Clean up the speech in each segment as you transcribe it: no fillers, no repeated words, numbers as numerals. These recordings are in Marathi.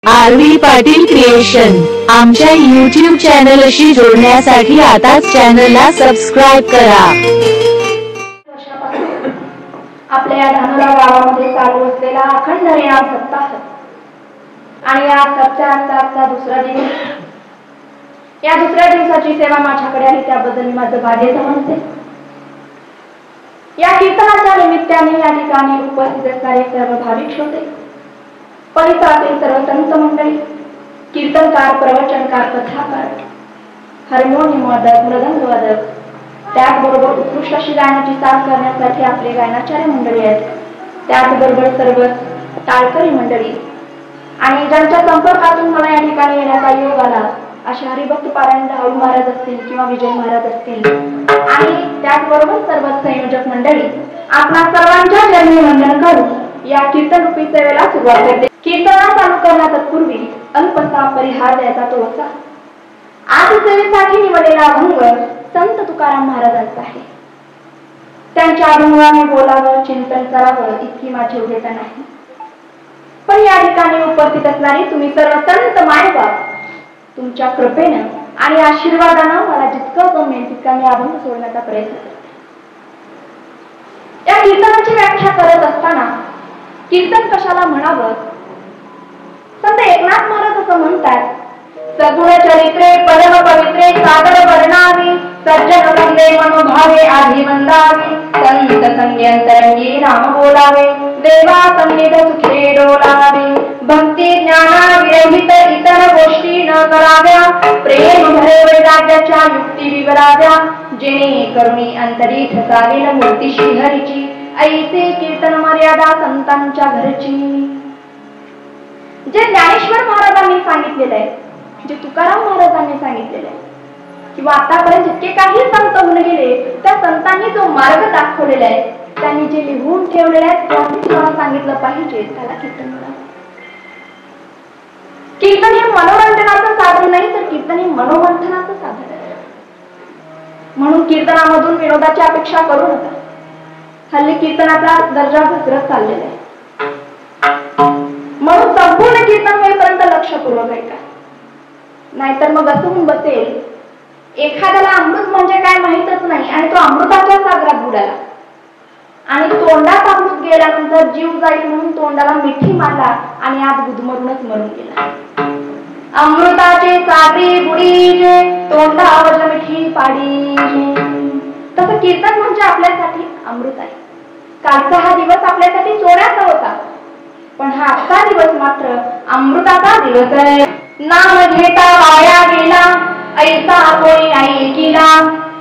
आरवी पाटील क्रिएशन आमच्या YouTube चॅनलशी जोडण्यासाठी आताच चॅनलला सबस्क्राइब करा। आपल्या या धानोरा गावामध्ये चालू असलेला अखंड हरिनाम सप्ताह आणि या सप्ताहाचा दुसरा दिवस, या दुसऱ्या दिवसाची सेवा माझ्याकडे आहे त्याबद्दल मी माझं भाग्य समजते। या कीर्तनाच्या निमित्ताने या ठिकाणी उपस्थित असणारे सर्व भाविक श्रोते, परिसरातील सर्व संत मंडळी, कीर्तनकार, प्रवचनकार, कथाकार, हार्मोनियम वादक, मृदंग वादक, त्याचबरोबर उत्कृष्ट अशी गायनाची साथ करण्यासाठी आपले गायनाचार्य मंडळी आहेत, त्याचबरोबर सर्व टाळकरी मंडळी आणि ज्यांच्या संपर्कातून मला या ठिकाणी येण्याचा योग आला असे हरिभक्त पारायण राहुल महाराज असतील किंवा विजय महाराज असतील आणि त्याचबरोबर सर्व संयोजक मंडळी, आपणा सर्वांच्या चरणी वंदन करून या कीर्तन रूपी सेवेला सुरुवात करते। कीर्तना चालू करण्यापूर्वी अल्पसा परिहार द्यायचा तो होता। आज सेवेसाठी निवडलेला अभंग संत तुकाराम महाराजांचा आहे। त्यांच्या अभंगाने बोलावं, चिंतन करावं इतकी माझी उद्देता नाही, पण या ठिकाणी उपस्थित असणारी तुम्ही सर्व संत मायबाप, तुमच्या कृपेनं आणि आशीर्वादानं मला जितकं जमेल तितका मी अभंग सोडण्याचा प्रयत्न करते। या कीर्तनाची व्याख्या करत असताना कीर्तन कशाला म्हणावं, संत एकनाथ महाराज असं म्हणतात, सगुण चरित्रे परम पवित्रे सागर वर्णावी, सज्जन वंदे मनोभावे आधी वंदावी, संत संगीतरंगी नाम बोलावे, देवा संगीत सुखे डोलावे, भक्ती ज्ञाना विरहित इतर गोष्टी न कराव्या, प्रेम भरे वैराग्याच्या युक्ती विवराव्या, जेणे करुणी अंतरी ठसावेल मूर्ती श्रीहरीची, ऐसे कीर्तन मर्यादा संतांच्या घरची। जे ज्ञानेश्वर महाराजांनी सांगितलेलं आहे, जे तुकाराम महाराजांनी सांगितलेलं आहे, किंवा आतापर्यंत जितके काही संत होऊन गेले त्या संतांनी जो मार्ग दाखवलेला आहे, त्यांनी जे लिहून ठेवलेले आहे त्यांनी तुम्हाला सांगितलं पाहिजे, त्याला कीर्तन म्हणा। कीर्तन हे मनोरंजनाचं साधन नाही, तर कीर्तन हे मनोमंथनाचं साधन आहे। म्हणून कीर्तनामधून विनोदाची अपेक्षा करू नका। हल्ली कीर्तनाचा दर्जा घसरत चाललेला आहे, म्हणून संपूर्ण कीर्तन होईपर्यंत लक्षपूर्वक ऐका, नाहीतर मग असं होऊन बसेल एखाद्याला अमृत म्हणजे काय माहितच नाही आणि तो अमृताच्या सागरात बुडाला आणि तोंडात अमृत गेल्यानंतर जीव जाईल म्हणून तोंडाला मिठी मारला आणि आत गुदमरूनच मरून गेला। अमृताचे सागरी बुडीजे तोंडावर मिठी पाडीजे, तसं कीर्तन म्हणजे आपल्यासाठी अमृत आहे। कालचा हा दिवस आपल्यासाठी सोन्याचा होता, पण हा आजचा दिवस मात्र अमृताचा दिवस आहे। नाम घेता वाया गेला ऐसा कोणी ऐकिला,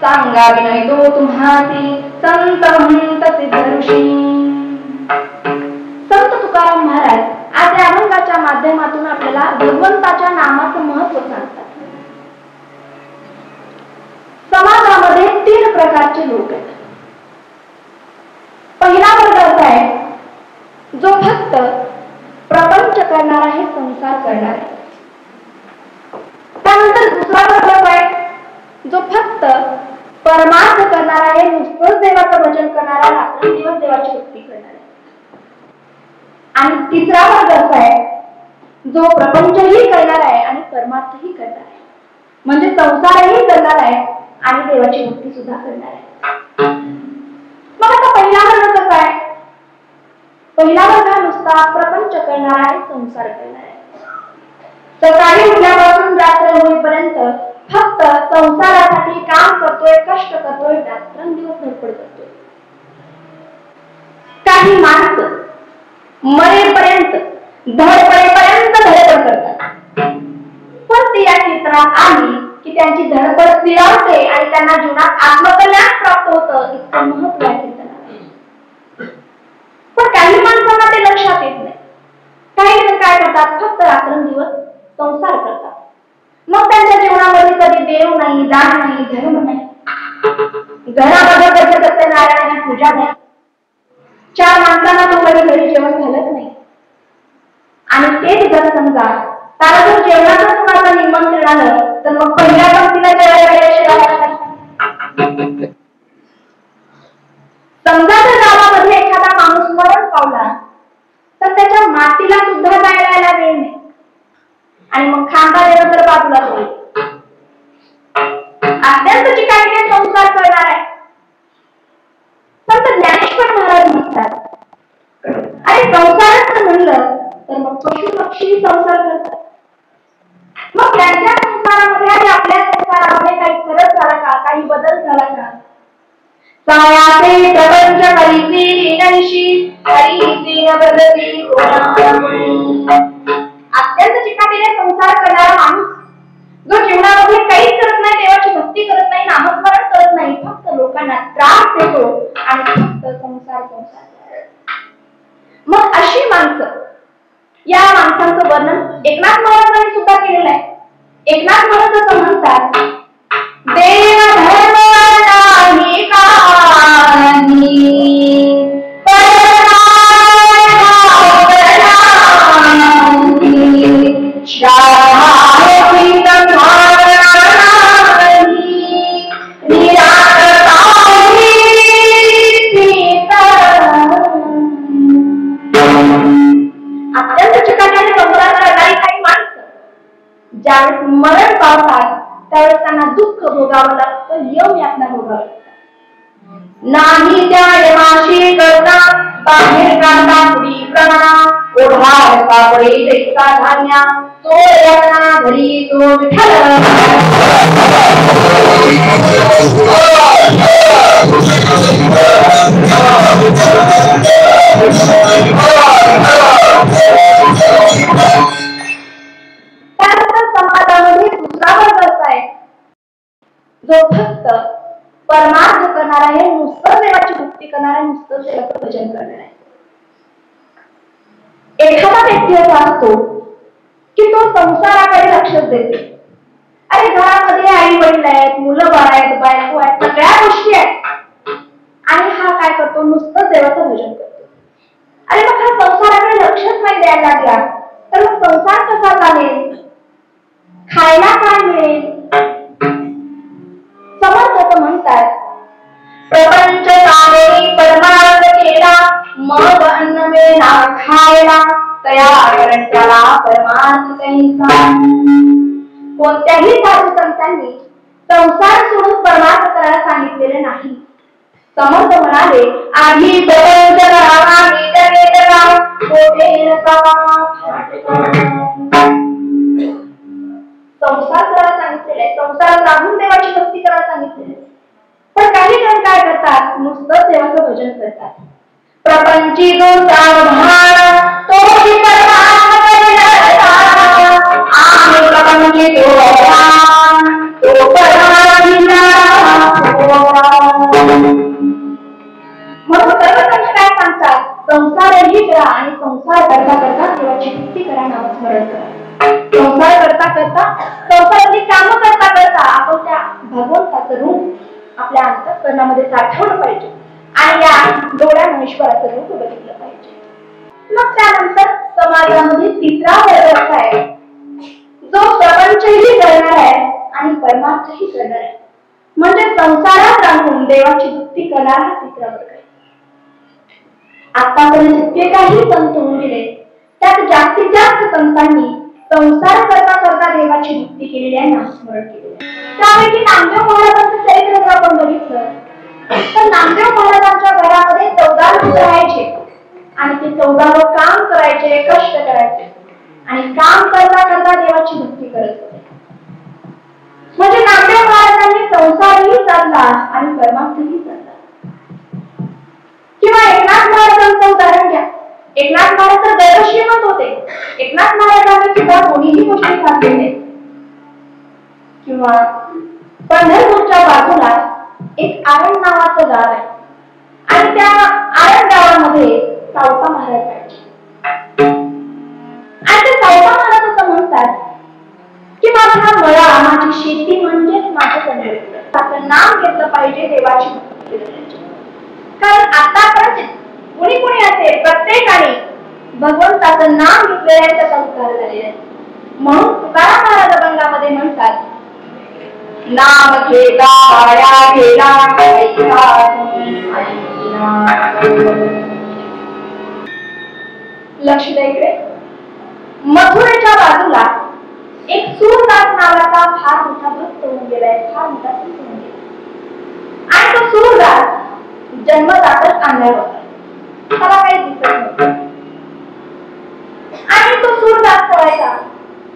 सांगा विनय तो तुम्हासी संत म्हणत सिद्ध ऋषी। संत तुकाराम महाराज आज या अभंगाच्या माध्यमातून आपल्याला भगवंताच्या नामाचं महत्व सांगतात। समाजामध्ये 3 प्रकारचे लोक आहेत। पहिला वर्ग असा आहे जो फक्त प्रपंच करणार आहे, संसार करणार आहे। त्यानंतर दुसरा वर्ग आहे जो फक्त परमार्थ करणार आहे, नुसतंच देवाचं भजन करणार आहे, रात्रंदिवस देवाची भक्ती करणार आहे। आणि तिसरा वर्ग असा आहे जो प्रपंचही करणार आहे आणि परमार्थही करणार आहे, म्हणजे संसारही करणार आहे आणि देवाची भक्ती सुद्धा करणार आहे। मग आता पहिला वर्ग कसा आहे? पहिला वर्ग हा नुसता प्रपंच करणार आहे, संसार करणार आहे। सकाळी उठल्यापासून रात्र होईपर्यंत फक्त संसारासाठी काम करतोय, कष्ट करतोय, रात्रंदिवस धडपड करतोय। काही माणसं मरेपर्यंत धडपडेपर्यंत धडपड करतात, पण ती या कीर्तनात आली की त्यांची धडपड स्थिरावते आणि त्यांना जीवनात आत्मकल्याण प्राप्त होतं, इतकं महत्व या कीर्तनाला आहे। पण काही माणसांना ते लक्षात येत नाही। काही जण काय करतात, फक्त रात्रंदिवस संसार करतात, मग त्यांच्या जीवनामध्ये कधी देव नाही, दान नाही, धर्म नाही, घरामध्ये कधी सत्यनारायणाची पूजा नाही, 4 माणसांना तो कधी घरी जेवण घालत नाही। आणि तेच जर समजा त्याला जर जेवणाचं कुणाचं निमंत्रण आलं तर मग पहिल्या पंक्तीला जेवायला गेल्याशिवाय समजा जर गावामध्ये एखादा माणूस मरण पावला तर त्याच्या मातीला सुद्धा जायला वेळ नाही, आणि मग खांदा देणं तर बाजूला होईल. अत्यंत चिकाटीने संसार करणार आहे. संत ज्ञानेश्वर महाराज म्हणतात, अरे संसाराचं म्हणलं तर मग पशु पक्षी संसार करतात. मग त्यांच्या संसारामध्ये आणि आपल्या संसारामध्ये काही फरक झाला का, काही बदल झाला का? सायाचे प्रपंच करीसी लीनशी हरीसी न बदली अत्यंत चिकाटीने संसार करणारा माणूस जो जीवनामध्ये काहीच करत नाही, देवाची भक्ती करत नाही, नामस्मरण करत नाही, फक्त लोकांना त्रास देतो आणि फक्त संसार संसार. मग अशी माणसं, या माणसांचं वर्णन एकनाथ महाराजांनी सुद्धा केलेलं आहे. एकनाथ महाराज असं म्हणतात, देव धर्म नाही काही ज्यावेळेस मरण पावतात त्यावेळेस त्यांना दुःख भोगावं लागतं, यम यातना भोगावं लागतं. नाही त्या यमाशी करता बाहेर काढता पुढी प्रमाणा ओढा सापडे देखता धान्या तो यातना घरी तो विठ्ठल. समाजामध्ये दुसरा वर्ग असा आहे जो फक्त परमार्थ करणार आहे, नुसतं देवाची भक्ती करणार आहे, नुसतं देवाचं भजन करणार आहे. एखादा व्यक्ती असा असतो की तो संसाराकडे लक्षच देते. अरे घरामध्ये आई वडील आहेत, मुलं बाळ आहेत, बायको आहेत, सगळ्या गोष्टी आहेत आणि हा काय करतो, नुसतं देवाचं भजन करतो. अरे मग हा संसाराकडे लक्षच नाही द्यायला लागला तर मग संसार कसा चालेल, खायला काय मिळेल? समर्थ म्हणतात, प्रपंच कामे परमार्थ केला मग अन्न मिळणार खायला तयार त्याला परमार्थ कैसा. कोणत्याही साधू संतांनी संसार सोडून परमार्थ करायला सांगितलेले नाही. समर्थ म्हणाले, आधी प्रपंच करावा संसार करायला सांगितलेलं आहे, संसारात राहून देवाची भक्ती करायला सांगितलेली आहे. पण काही जण काय करतात, नुसतं देवाचं भजन करतात. प्रपंची जो सावधान तो म्हणून सर्वजण काय सांगतात, संसारही करा आणि संसार करता करता देवाची भक्ती करा, नामस्मरण करा. संसार करता करता, संसाराची कामं करता करता आपण त्या भगवंताचं रूप आपल्या अंतःकरणामध्ये साठवलं पाहिजे आणि या डोळ्यानं ईश्वराचं रूप बघितलं पाहिजे. मग त्यानंतर समाजामध्ये तिसरा वर्ग असा आहे जो प्रपंचही करणार आहे आणि परमार्थही करणार आहे, म्हणजे संसारात राहून देवाची भक्ती करणारा तिसरा वर्ग आहे. आतापर्यंत जितके काही संत होऊन गेले त्यात जास्तीत जास्त संतांनी संसार करता करता देवाची भक्ती केलेली आहे, नामस्मरण केलेले आहे. त्यापैकी नामदेव महाराजांचं चरित्र जर आपण बघितलं तर नामदेव महाराजांच्या घरामध्ये 14 लोक राहायचे आणि ते 14 लोक काम करायचे, कष्ट करायचे आणि काम करता करता देवाची भक्ती करत होते. म्हणजे नामदेव महाराजांनी संसारही साधला आणि परमार्थही साधला. किंवा एकनाथ महाराजांचं उदाहरण घ्या. एकनाथ महाराज तर दैवश्रीमंत होते. एकनाथ महाराजांनी सुद्धा दोन्हीही गोष्टी साधलेल्या. किंवा पंढरपूरच्या बाजूला एक आरण नावाचं गाव आहे आणि त्या आरण गावामध्ये सावता महाराज राहायचे. आणि ते सावता महाराज असं म्हणतात की माझा मळा, माझी शेती म्हणजेच माझं पंढरपूर. आपलं नाम घेतलं पाहिजे, देवाची भक्ती केली पाहिजे. कारण आतापर्यंत कुणी कुणी असेल प्रत्येकाने भगवंताचं नाम घेतलेलं आहे, त्याचा उद्धार झालेला आहे. म्हणून तुकाराम महाराज अभंगामध्ये म्हणतात, नाम घेता वाया गेला लक्ष द्या इकडे. मथुरेच्या बाजूला मोठा संत होऊन गेला. आणि तो सूरदास जन्मजातच आंधळा होता, त्याला काही दिसत नव्हतं. आणि तो सूरदास करायचा,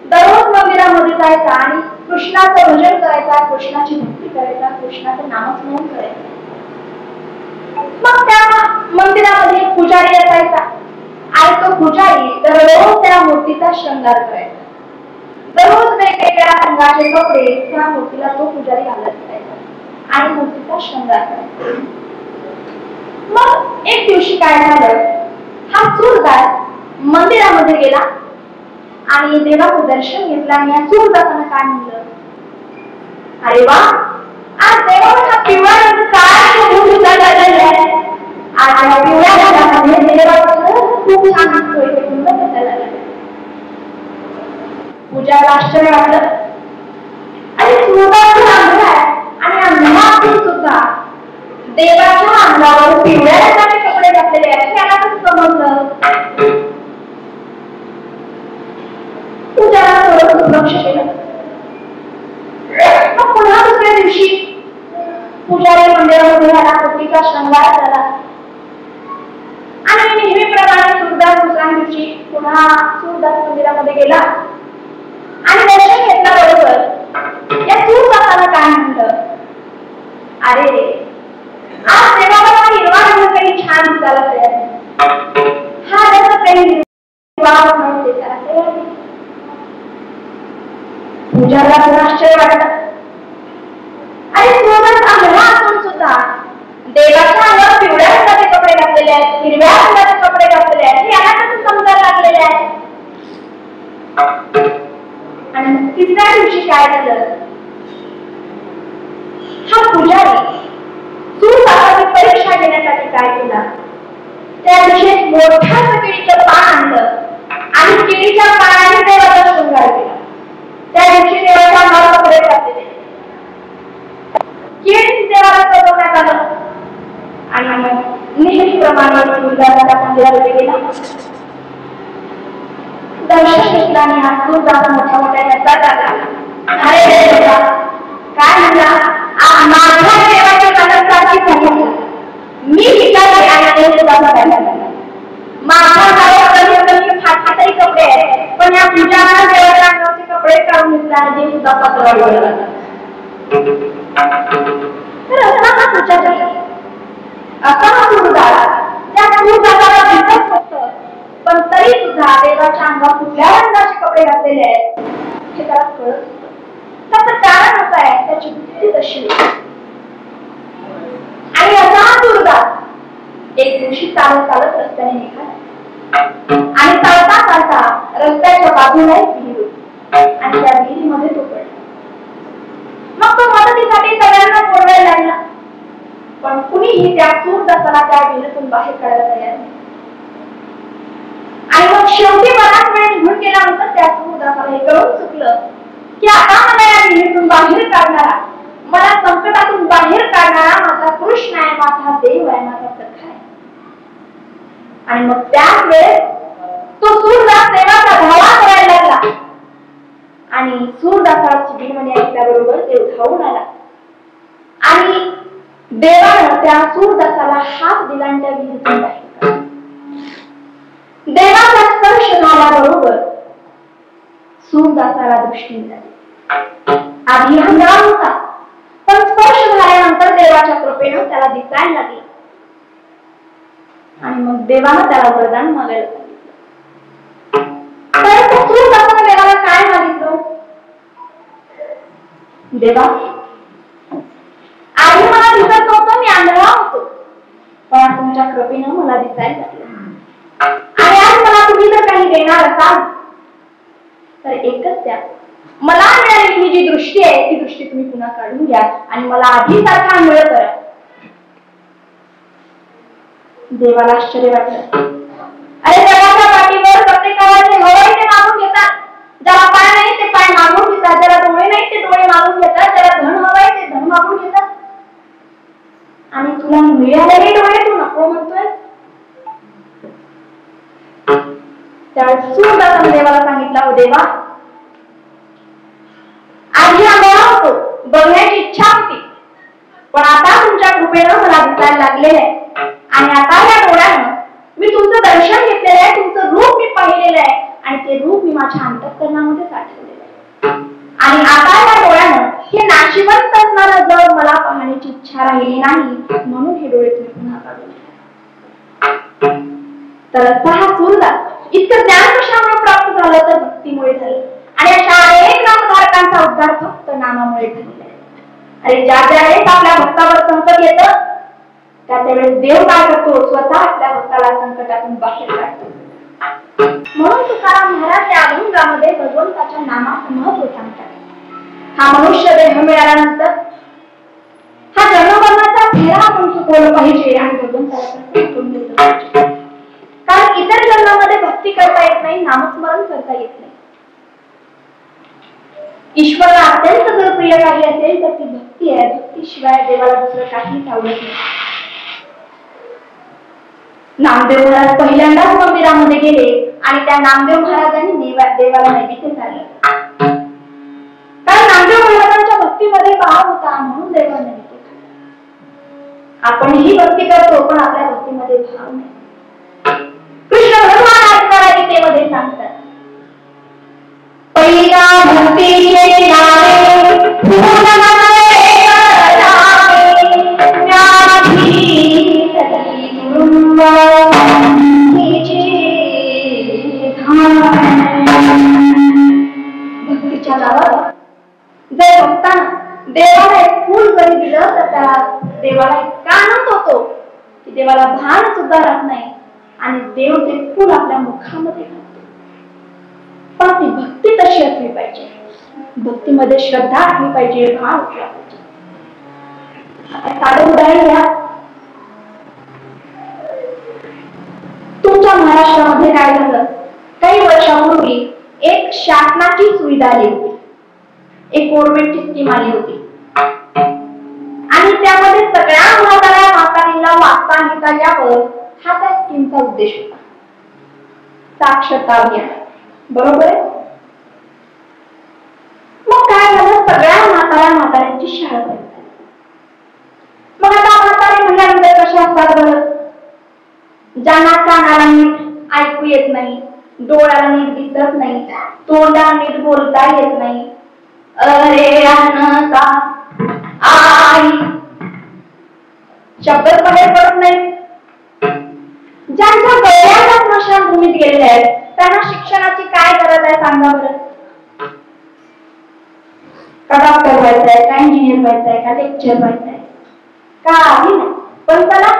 दररोज मंदिरामध्ये जायचा आणि कृष्णाचं भजन करायचा, कृष्णाची भक्ती करायचा, कृष्णाचं नामस्मरण करायचं. मग त्या मंदिरामध्ये पुजारी असायचा आणि तो पुजारी दररोज त्या मूर्तीचा शृंगार करायचा. दररोज वेगवेगळ्या रंगाचे कपडे त्या मूर्तीला तो पुजारी घालत असायचा आणि मूर्तीचा शृंगार करायचा. मग एक दिवशी काय झालं, हा सूरदास मंदिरामध्ये गेला आणि देवाचं दर्शन घेतलं आणि या सूरदासानं काय म्हणलं, अरे वा, आज देवाला हा पिवळा रंग काय दिसायला लागलेला आहे. आज या पिवळ्या रंगामध्ये देवाचं खूप छान दिसतोय, ते सुंदर दिसायला लागलं. पूजाला आश्चर्य वाटलं, आणि सूरदास अंधळा आहे आणि अंधळा असून सुद्धा देवाच्या अंगावर पिवळ्या रंगाचे कपडे घातलेले आहेत, त्याला कसं समजलं. पूजाला थोडं दुर्लक्ष केलं. मग पुन्हा दुसऱ्या दिवशी पुजारी मंदिरामध्ये आला, मूर्तीचा शृंगार झाला आणि नेहमीप्रमाणे सूरदास दुसऱ्या दिवशी पुन्हा सूरदास मंदिरामध्ये गेला आणि दर्शन घेतल्याबरोबर या सूरदासाला काय म्हणलं, अरे आज देवाला हिरवा रंग काही छान दिसायला तयार आहे, हा रंग काही हिरवा म्हणून दिसायला तयार आहे. पूजाला आश्चर्य वाटलं, आणि सूरदास अंधळा असून सुद्धा देवाच्या अंगावर पिवळ्या रंगाचे कपडे घातलेले आहेत, हिरव्या रंगाचे कपडे घातलेले आहेत, याला कसं समजायला लागलेले आहे. आणि तिसऱ्या दिवशी काय झालं, हा पुजारी सूरदासाची परीक्षा घेण्यासाठी काय केला, त्या दिवशी मोठ्या केळीचं पान आणलं आणि केळीच्या पानाने देवाचा शृंगार केला. त्या दिवशी देवाच्या अंगावर कपडे घातलेले, केळी देवाला सजवण्यात आलं आणि मग नेहमीप्रमाणे सूरदासाच्या मंदिरामध्ये गेला, दर्शन घेतलं आणि हा सूरदास मोठ्या मोठ्या शब्दात आला, अरे देवा, काय म्हणला, माझ्या देवाच्या कलंकाची झाली, मी विचारले आणि माझ्या गावात फाटकातही कपडे आहेत, पण या पूजाला देवाच्या अंगावरचे कपडे काढून घेतले आणि ते सुद्धा पत्रावर असा हा सूरदास त्या सूरदासाला दिसत होतं, पण तरी सुद्धा देवाच्या अंगावर कुठल्या रंगाचे कपडे घातलेले आहेत हे त्याला कळत होतं. त्याचं कारण असं आहे, त्याची बुद्धी तशी होती. आणि असा हा सूरदास एक दिवशी चालत चालत रस्त्याने निघाला आणि चालता चालता रस्त्याच्या बाजूला एक विहीर होती आणि त्या विहिरीमध्ये तो पडला. मग तो मदतीसाठी सगळ्यांना बोलवायला लागला, पण कुणीही त्या सूरदासाला त्या विहिरीतून बाहेर काढायला तयार नाही. आणि मग शेवटी बराच वेळ निघून गेल्यानंतर त्या सूरदासाला हे कळून चुकलं की आता मला या विहिरीतून बाहेर काढणारा, मला संकटातून बाहेर काढणारा माझा कृष्ण आहे, माझा देव आहे, माझा सखा आहे. आणि मग त्याच वेळेस तो सूरदास देवाचा धावा करायला लागला आणि सूरदासाची बिनमणी ऐकल्याबरोबर देव धावून आला आणि देवानं त्या सूरदासाला हात दिला आणि त्या विहिरीतून बाहेर काढला. देवाचा स्पर्श झाल्याबरोबर सूरदासाला दृष्टी झाली. आधी अंधळा होता, पण स्पर्श झाल्यानंतर देवाच्या कृपेनं त्याला दिसायला लागला आणि मग देवानं त्याला वरदान मागायला सांगितलं. तर सूरदासाने देवाला काय मागितलं, देवा, आधी मला दिसत नव्हतं, मी आंधळा होतो, पण तुमच्या कृपेनं मला दिसायला लागलं आणि आज मला तुम्ही जर काही देणार असाल तर एकच द्या, मला मिळालेली ही जी दृष्टी आहे ती दृष्टी तुम्ही पुन्हा काढून घ्या आणि मला आधी सारखा आंधळ करा. देवाला आश्चर्य वाटलं, अरे देवाच्या पाठीवर प्रत्येकाचे हवंय ते मागून घेतात, ज्याला पाय नाही ते पाय मागून घेतात, ज्याला डोळे नाही ते डोळे मागून घेतात, ज्याला धन हवंय ते धन मागून घेतात, आणि तुला मिळालेले डोळे तू नको म्हणतोय. त्यावेळेस सूरदासाने देवाला सांगितलं, हो देवा, आधी आंधळा होतो, बघण्याची इच्छा पाहिलेलं आहे आणि आता या डोळ्यानं मी तुमचं दर्शन घेतलेलं आहे, तुमचं रूप मी पाहिलेलं आहे आणि ते रूप मी माझ्या अंतःकरणामध्ये साठवलेलं आहे. आणि आता या डोळ्यानं हे नाशिवंत असणारं जग मला पाहण्याची इच्छा राहिली नाही, म्हणून हे डोळे तुम्ही पुन्हा काढून. तर हा सुरदा इतकं ज्ञान कशामुळे प्राप्त झालं तर भक्तीमुळे झालं. आणि अशा अनेक नामधारकांचा उद्धार फक्त नामामुळे झालेला आहे. अरे ज्या वेळेस आपल्या भक्तावर संकट येतं त्यावेळेस देव काय करतो, स्वतः आपल्या भक्ताला संकटातून बाहेर काढतो. म्हणून तुकाराम महाराज या अभंगामध्ये भगवंताच्या नामाचं महत्व सांगतात. हा मनुष्य देह मिळाल्यानंतर हा जन्ममरणाचा फेरा आपण चुकवलं पाहिजे आणि भगवंताला समजून घेतलं पाहिजे. कारण इतर जन्मामध्ये भक्ती करता येत नाही, नामस्मरण करता येत नाही. ईश्वराला अत्यंत जर प्रिय काही असेल तर ती भक्ती आहे. भक्तीशिवाय देवाला दुसरं काहीच आवडत नाही. नामदेव महाराज पहिल्यांदाच मंदिरामध्ये गेले आणि त्या नामदेव महाराजांनी देवाला नैवेद्य चाललं. कारण नामदेव महाराजांच्या भक्तीमध्ये भाव होता म्हणून देवाला नैवेद्य चाललं. आपण ही भक्ती करतो पण आपल्या भक्तीमध्ये भाव नाही. कृष्ण भगवान गीतेमध्ये सांगतात, पहिला भक्तीचे नावे भक्तीच्या नावावर जर भक्तांना देवाला एक फूल जरी दिलं तर त्या देवाला इतका आनंद होतो की देवाला भान सुद्धा राहत नाही आणि देव ते फूल आपल्या मुखामध्ये घालतो. पण ती भक्ती तशी असली पाहिजे. भक्तीमध्ये श्रद्धा असली पाहिजे, भाव असला पाहिजे. साधं उदाहरण घ्या. तुमच्या महाराष्ट्रामध्ये काय झालं, काही वर्षापूर्वी एक शासनाची सुविधा आली होती, एक गव्हर्नमेंटची स्कीम आली होती आणि त्यामध्ये सगळ्या म्हातारीला वाचता लिहिता यावं हा त्या स्कीमचा उद्देश होता. साक्षरता अभियान, बरोबर आहे. मग काय झालं, सगळ्या म्हाताऱ्यांची शाळा झाली. मग आता म्हातारे म्हणल्यानंतर कशा असतात बरं, ज्यांना कानाला नीट ऐकू येत नाही, डोळ्याला नीट दिसत नाही, तोंडाला नीट बोलता येत नाही, अरे अनता आई शब्द बाहेर पडत नाही. ज्यांच्या गळ्याला स्मशानभूमीत गेलेले आहेत त्यांना शिक्षणाची काय गरज आहे सांगा बरं. का डॉक्टर व्हायचंय, का इंजिनियर व्हायचंय, का लेक्चर व्हायचंय, काही नाही. पण त्याला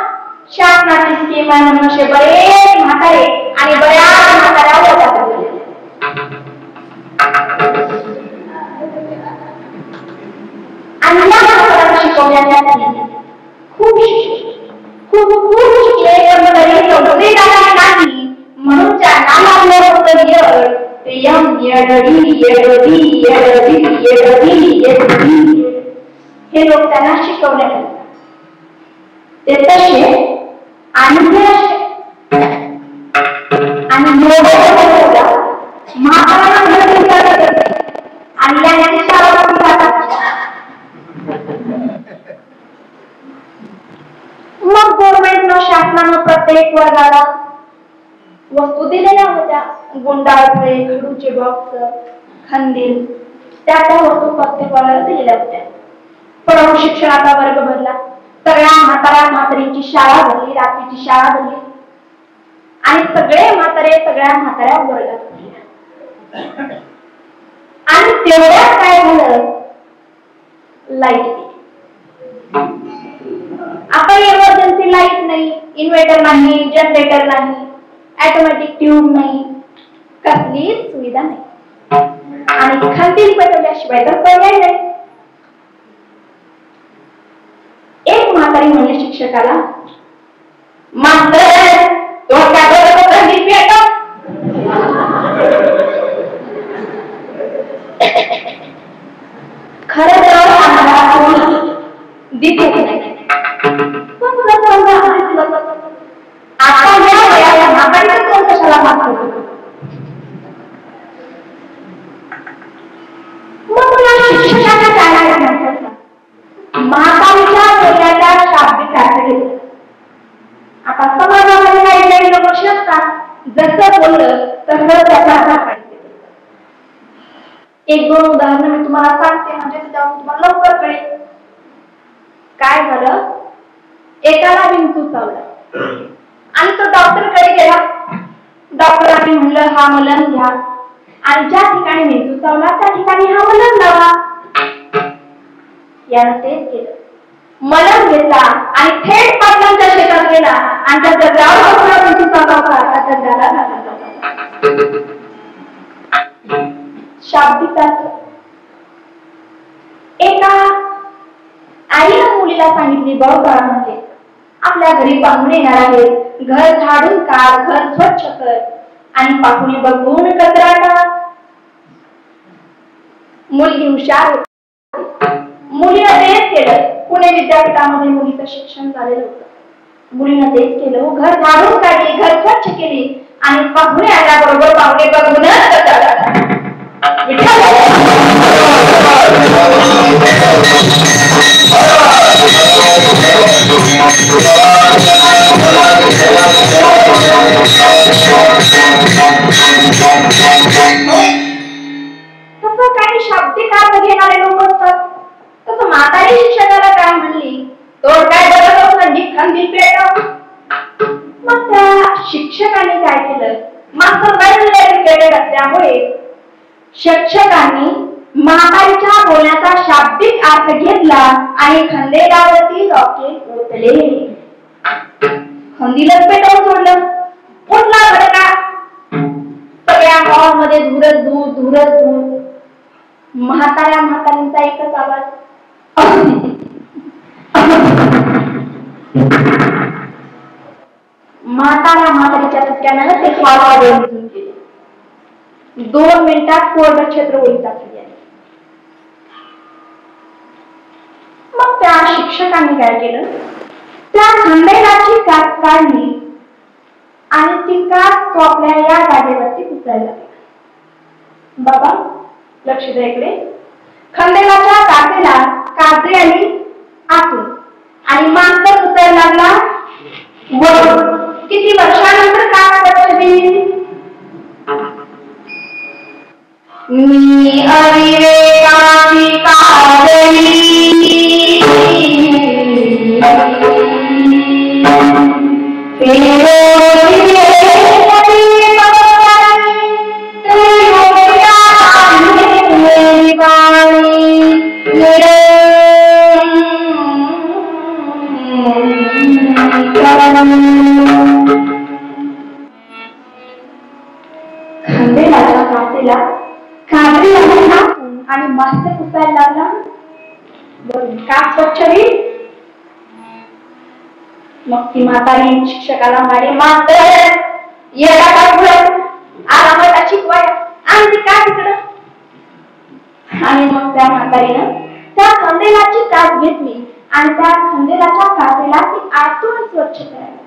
शासनाची स्कीम आहे म्हणून असे बरेच म्हातारे आणि बऱ्याच म्हाताऱ्या आणि या म्हाताऱ्यांना शिकवण्यासाठी खूप शिकले नाही म्हणून ज्यांना लागलं होतं हे लोक त्यांना शिकवले ते तसे आणि मग गव्हर्नमेंटनं शासनानं प्रत्येक वर्गाला वस्तू दिलेल्या होत्या, गुंडाळे, खडूचे बॉक्स, खंदील, त्या वस्तू प्रत्येक वर्गाला दिलेल्या होत्या. प्रौढ शिक्षणाचा वर्ग भरला, सगळ्या म्हातारींची शाळा भरली, रात्रीची शाळा भरली आणि सगळे म्हातारे सगळ्या म्हाताऱ्या वर्गात भरल्या. आणि तेवढ्यात काय झालं, लाईट. आता इमर्जन्सी लाईट नाही, इन्व्हर्टर नाही, जनरेटर नाही, ऑटोमॅटिक ट्यूब नाही, कसलीच सुविधा नाही आणि खंदील पेटवल्याशिवाय तर पर्याय नाही. एक म्हातारी म्हणले शिक्षकाला, मास्तर तो काय खंदील पेटव. खरं तर दिसत नाही. आता या म्हातारीचं तोंड कशाला मागतो. मग शिक्षकाला काय म्हणायचं, म्हातारीच्या बोलण्याचा शाब्दिक अर्थ घेतला. एक दोन उदाहरण मी तुम्हाला सांगते, म्हणजे त्याच्यावरून तुम्हाला लवकर कळेल. काय झालं, एकाला विंचू चावला आणि तो डॉक्टरकडे गेला. डॉक्टरांनी म्हणलं हा मलम घ्या आणि ज्या ठिकाणी विंचू चावला त्या ठिकाणी हा मलम लावा. यानं तेच केलं, मलम घेतला आणि थेट पाटलांच्या शेतात गेला आणि त्या दगडावर विंचू चावला होता. त्या दगडाला शाब्दिक अर्थ. एका आईने मुलीला सांगितली, बघ बाळा, म्हणजे आपल्या घरी पाहुणे येणार आहेत, घर झाडून काढ, घर स्वच्छ कर आणि पाहुणे बघून कचरा टाक. मुलगी हुशार होती, मुलीनं तेच केलं. पुणे विद्यापीठामध्ये मुलीचं शिक्षण झालेलं होतं. मुलीनं तेच केलं, घर झाडून काढली, घर स्वच्छ केली आणि पाहुणे आल्याबरोबर पाहुणे बघूनच कचरा टाकला. तसं काही शाब्दिक अर्थ घेणारे लोक असतात. तसं म्हातारी शिक्षकाला काय म्हणली, तो काय बघत असं खंदी पेट. मग त्या शिक्षकांनी काय केलं, मास्तर पेट असल्यामुळे शिक्षकांनी म्हातारीच्या बोलण्याचा शाब्दिक अर्थ घेतला आणि खंदेलावरती रॉकेट ओतले. खंदीलच पेटवून सोडलं. उठला भडका. सगळ्या हॉलमध्ये धूरच धूर. म्हातारींचा एकच आवाज, म्हातारीच्या चटक्यानं ते हॉल निघून गेले. 2 मिनिटात पूर्ण क्षेत्र ओळीचा झाली. मग त्या शिक्षकांनी काय केलं, त्या खंडेलाची काच काढली आणि ती काच तो आपल्या या जागेवरती पुसायला लागला. बाबा लक्ष द्या इकडे. खंडेलाच्या काचेला काजळी आली आतून आणि मांजर पुसायला लागला वरून. किती वर्षानंतर काच पडली. मी अविवेकाची काजळी खंडेलाच्या काचेला काजळी आणि मास्तर पुसायला लागला. काच स्वच्छ होईल. मग ती म्हातारी शिक्षकाला म्हणाली, मास्तर येडा का पुढं आला मला शिकवायला आणि ती काय तिकडं. आणि मग त्या म्हातारीनं त्या खंडेलाची काच घेतली आणि त्या खंडेलाच्या काचेला ती आतून स्वच्छ करायला.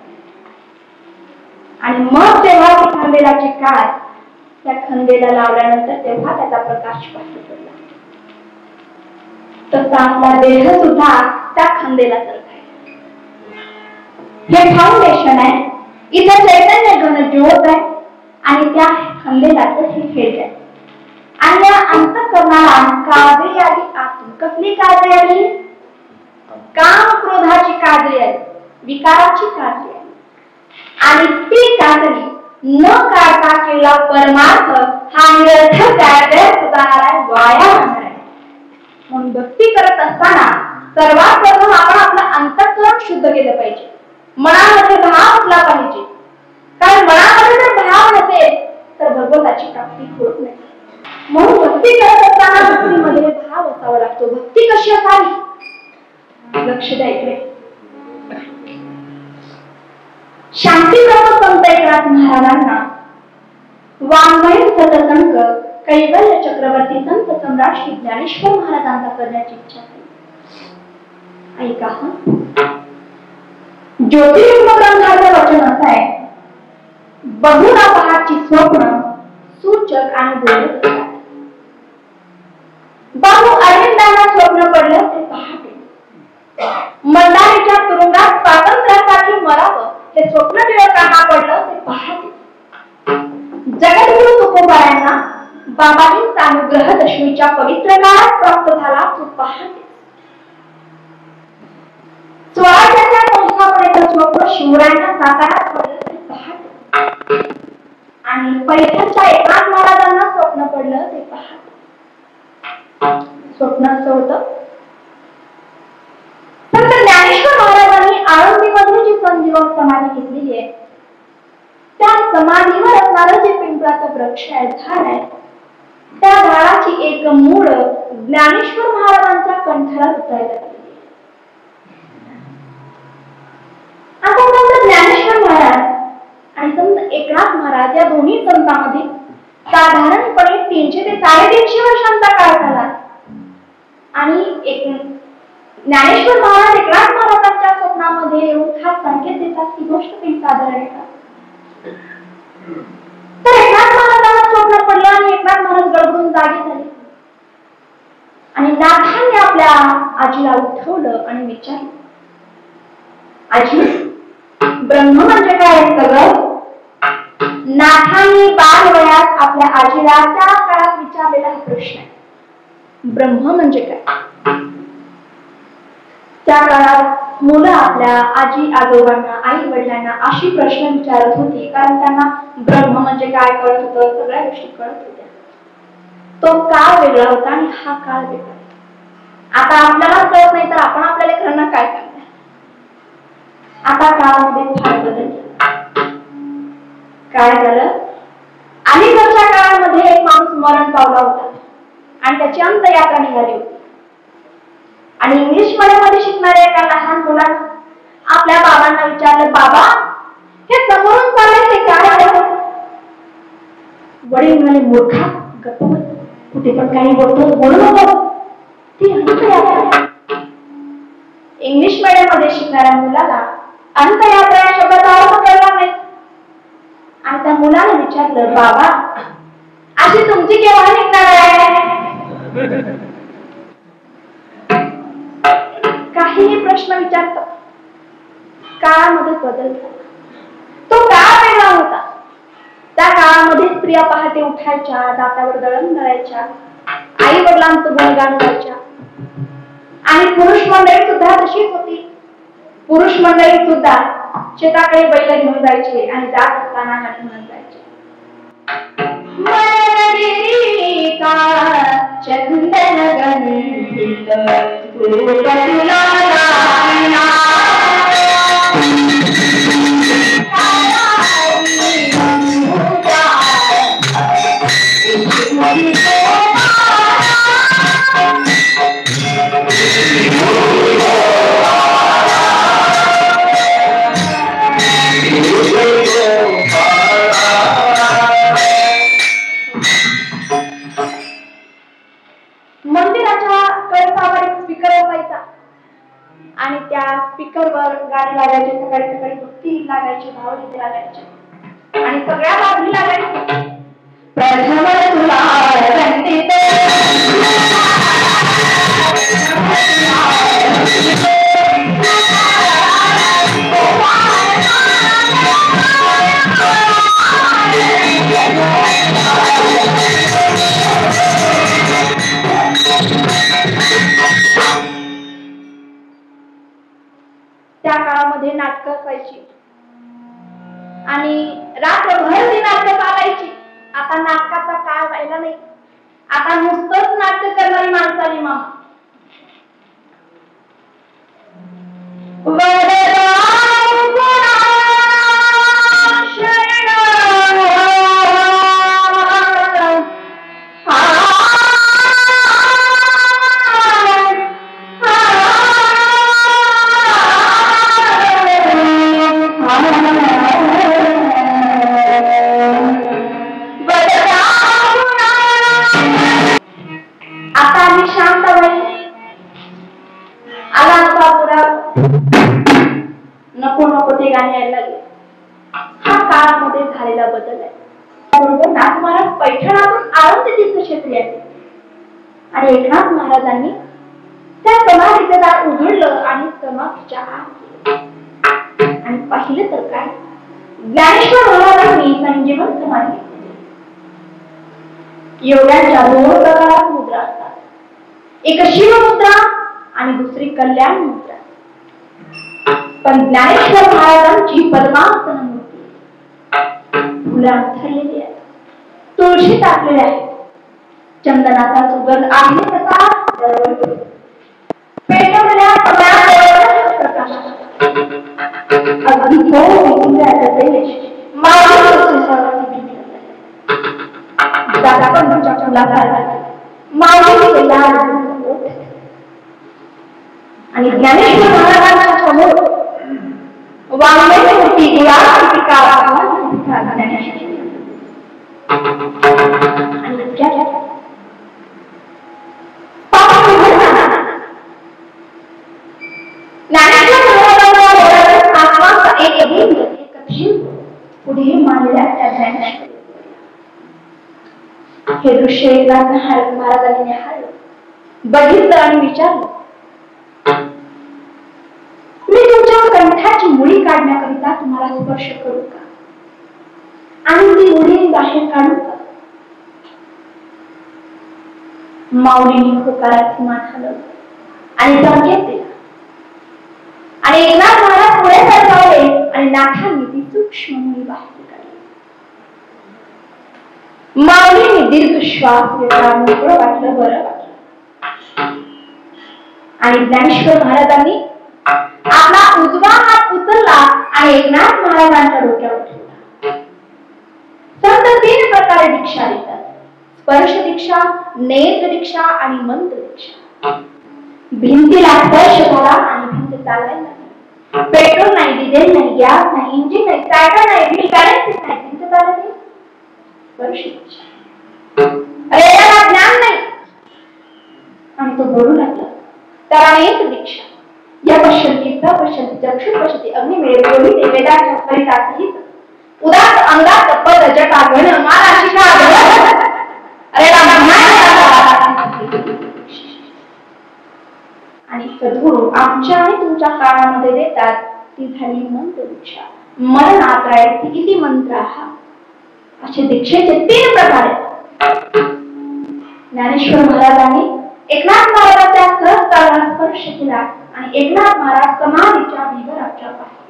आणि मग तेव्हा ती खंडेलाची काच त्या खंडेला लावल्यानंतर तेव्हा त्याचा प्रकाश स्पष्ट पडला. तसा आपला देह सुद्धा त्या खंडेला सारखा आहे. हे फाउंडेशन आहे, इथं चैतन्य घन ज्योत आहे आणि त्या खंडेलाचं हे हेड आहे. आणि या अंतःकरणाला काजळी आली आतून. कसली काजळी आली? काम क्रोधाची काजळी आली, विकाराची काजळी आली. आणि ती काजळी न काढता केला परमार्थ हा निरर्थक सुधारणारा वाया जाणार आहे. म्हणून भक्ती करत असताना सर्वात प्रथम आपण आपलं अंतःकरण शुद्ध केलं पाहिजे. मनामध्ये भाव असला पाहिजे, कारण मनामध्ये जर भाव नसेल तर भगवंताची प्राप्ती होत नाही. म्हणून भक्ती करत असताना भक्तीमध्ये भाव असावा लागतो. भक्ती कशी असावी? लक्ष द्या इकडे. शांतीप्रभू संत एकनाथ महाराजांना वाङ्मय सतसंग कैवल्य चक्रवर्ती संत सम्राट श्री ज्ञानेश्वर महाराजांचा करण्याची इच्छा झाली. ऐका हा. ज्योतिर्लिंग ग्रंथाचं वचन असं आहे, बहुधा पहाची स्वप्न सूचक आणि बोलक. बाबू अरविंदांना स्वप्न पडलं ते पहाटे. मंदारीच्या तुरुंगात स्वातंत्र्यासाठी मरावं हे स्वप्न टिळकांना पडलं ते पहाटे. जगद्गुरु तुकोबारायांना बाबांचा अनुग्रह दशमीच्या पवित्र काळात प्राप्त झाला तो पहाटे. स्वराज्याच्या संस्थापनेचं स्वप्न शिवरायांना साकारात पडलं ते पहाटे. आणि पैठणच्या एकनाथ महाराजांना स्वप्न पडलं ते पहाटे. स्वप्न असं होतं, संत ज्ञानेश्वर महाराजांनी आळंदीमध्ये जी संजीवन समाधी घेतलेली आहे त्या समाधीवर असणारं जे पिंपळाचं वृक्ष आहे, झाड आहे, त्या झाडाची एक मूळ ज्ञानेश्वर महाराजांच्या कंठाला उतरायला लागली. आता संत ज्ञानेश्वर महाराज आणि संत एकनाथ महाराज या दोन्ही संतांमध्ये साधारणपणे 300 ते 350 वर्षांचा काळ झाला. आणि ज्ञानेश्वर महाराज एकनाथ महाराजांच्या स्वप्नामध्ये येऊन हा संकेत देतात की गोष्ट काही साधारण आहे का. तर एकनाथ महाराजांना स्वप्न पडलं आणि एकनाथ महाराज गडबडून जागे झाले. आणि नाथांनी आपल्या आजीला उठवलं आणि विचारलं, आजी ब्रह्म म्हणजे काय सगळं. नाथांनी बालवयात आपल्या आजीला त्या काळात विचारलेला हा प्रश्न आहे, ब्रह्म म्हणजे काय. त्या काळात मुलं आपल्या आजी आजोबांना आई वडिलांना अशी प्रश्न विचारत होती, कारण त्यांना ब्रह्म म्हणजे काय कळत होतं, सगळ्या गोष्टी कळत होत्या. तो काळ वेगळा होता आणि हा काळ वेगळा. आता आपल्याला कळत नाही तर आपण आपल्या लेकरांना काय करणार. आता काळामध्ये फार बदल काय झालं. अलीकडच्या काळामध्ये एक माणूस मरण पावला होता आणि त्याची अंत्ययात्रा निघाली होती. आणि इंग्लिश मीडियम मध्ये शिकणाऱ्या एका लहान मुलानं आपल्या बाबांना विचारलं, बाबा हे समोरून चाललंय ते काय आहे. वडील म्हणाले, मूर्खा गप्प बस, कुठे पण काही बोलतो बोलू नको, ती अंत्ययात्रा. इंग्लिश मीडियम मध्ये शिकणाऱ्या मुलाला अंत्ययात्रा या शब्दाचा अर्थ कळला नाही. आणि त्या मुलाने विचारलं, बाबा अशी तुमची केव्हा निघणार आहे. काहीही प्रश्न विचारतात. काळामध्ये बदल झाला. तो काळ वेगळा होता. त्या काळामध्ये स्त्रिया पहाटे उठायच्या, दातावर दळण दळायच्या, आई वडिलांचं गुणगान गायच्या. आणि पुरुष मंडळी सुद्धा तशीच होती. पुरुष मंडळी सुद्धा शेताकडे बैल घेऊन जायचे आणि जात असताना गाणी म्हणत जायचे. चंदन गंधित मंदिराच्या कळसावर एक स्पीकर असायचा आणि त्या स्पीकरवर गाणे लागायचे. सकाळी सकाळी भक्ती लागायची, भावगीते लागायचे आणि सगळ्यात आधी लागायची प्रथम तुला त्या काळामध्ये नाटकं असायची आणि रात्रभर ती नाटकं चालायची. आता नाटकाचा काळ राहिला नाही. आता नुसतंच नाटक करणारी माणसं आली मामा. नको नको ते गाणे यायला लागले. हा काळामध्ये झालेला बदल आहे. बरोबर नाथ महाराज पैठणातून आळंदी तीर्थक्षेत्री आले आणि एकनाथ महाराजांनी त्या समाधीचं दार उघडलं आणि समाधीच्या आत आणि पाहिलं तर काय, ज्ञानेश्वर महाराजांनी संजीवन समाधी योगांच्या दोन प्रकारात मुद्रा असतात, एक शिव मुद्रा आणि दुसरी कल्याण मुद्रा. पण ज्ञानेश्वर महाराजांची पद्मासन मूर्ती फुलात ठरलेली आहे, तुळशी टाकलेली आहे, चंदनाचा सुगंध आहे तसा दरवळतो. पेटवलेल्या अगदी दादा पण तुमच्या आणि ज्ञानेश्वर महाराजांच्या समोर वांगलेली होती गुलाबाची पुढे मांडल्या हे दृश्य एकनाथ महाराजांनी निहाळलं, बघितलं आणि विचारलं, मी तुमच्या कंठाची मुळी काढण्याकरिता तुम्हाला स्पर्श करू का आणि ती मुळी बाहेर काढू का? माऊलीने होकाराची मान हलवली आणि संकेत दिला आणि एकनाथ महाराज पुढे सरसावले आणि नाथांनी ती सूक्ष्म मुळी बाहेर काढली. माऊलीने दीर्घ श्वास घेतला, मोकळं वाटलं, बरं वाटलं. आणि ज्ञानेश्वर महाराजांनी आपला उजवा हात उचलला आणि एकनाथ महाराजांच्या डोक्यावर ठेवला. संत तीन प्रकारे दीक्षा देतात, स्पर्श दीक्षा, नेत्र दीक्षा आणि मंत्र दीक्षा. भिंतीला स्पर्श झाला आणि भिंत चालवायला लागली. पेट्रोल नाही, डिझेल नाही, गॅस नाही, इंजिन नाही, सायकल नाही, व्हील बॅलन्स नाही, भिंत चालत नाही. स्पर्श दीक्षा. अरे याला ज्ञान नाही आणि तो बोलू लागला. त्याला नेत्र दीक्षा. या पश्यंती सपश्यंती चक्षु पश्यंती अग्निमेळ बोलिते वेदाच्या फलितासहित उदात अंगात पद जटा गण माला शिखा अरे आणि सद्गुरु आमच्या आणि तुमच्या काळामध्ये देतात ती झाली मंत्र दीक्षा. मरणात राहायची किती मंत्र हा, असे दीक्षेचे तीन प्रकार आहेत. ज्ञानेश्वर महाराजांनी एकनाथ महाराजांच्या सहस्त्राला स्पर्श केला आणि एकनाथ महाराज समाधीच्या विवराच्या बाहेर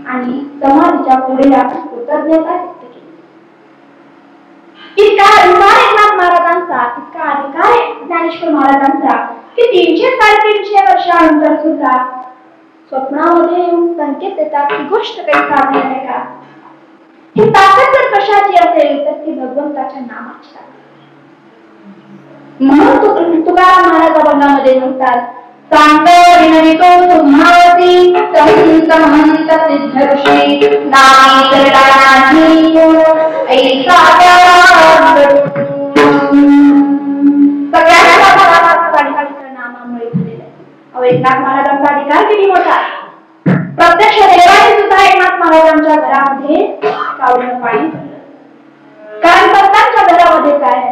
आणि समाधीच्या पुढे आपण कृतज्ञता व्यक्त केली. इतका अधिकार एकनाथ महाराजांचा, इतका अधिकार ज्ञानेश्वर महाराजांचा की 300-350 वर्षानंतर सुद्धा स्वप्नामध्ये येऊन संकेत देतात ही गोष्ट काही साधी आहे का? ही ताकद जर कशाची असेल तर ती भगवंताच्या नामाची ताकद. म्हणून तुकाराम महाराज अभंगामध्ये म्हणतात, सांगतो तुम्हासी संत महंत सिद्ध ऋषी नामी करणारी ऐसा सगळ्यांच्या नामामुळे झालेला आहे. एकनाथ महाराजांचा अधिकार किती मोठा. प्रत्यक्ष देवाने सुद्धा एकनाथ महाराजांच्या घरामध्ये कावडीनं पाणी भरलं, कारण संतांच्या घरामध्ये काय आहे,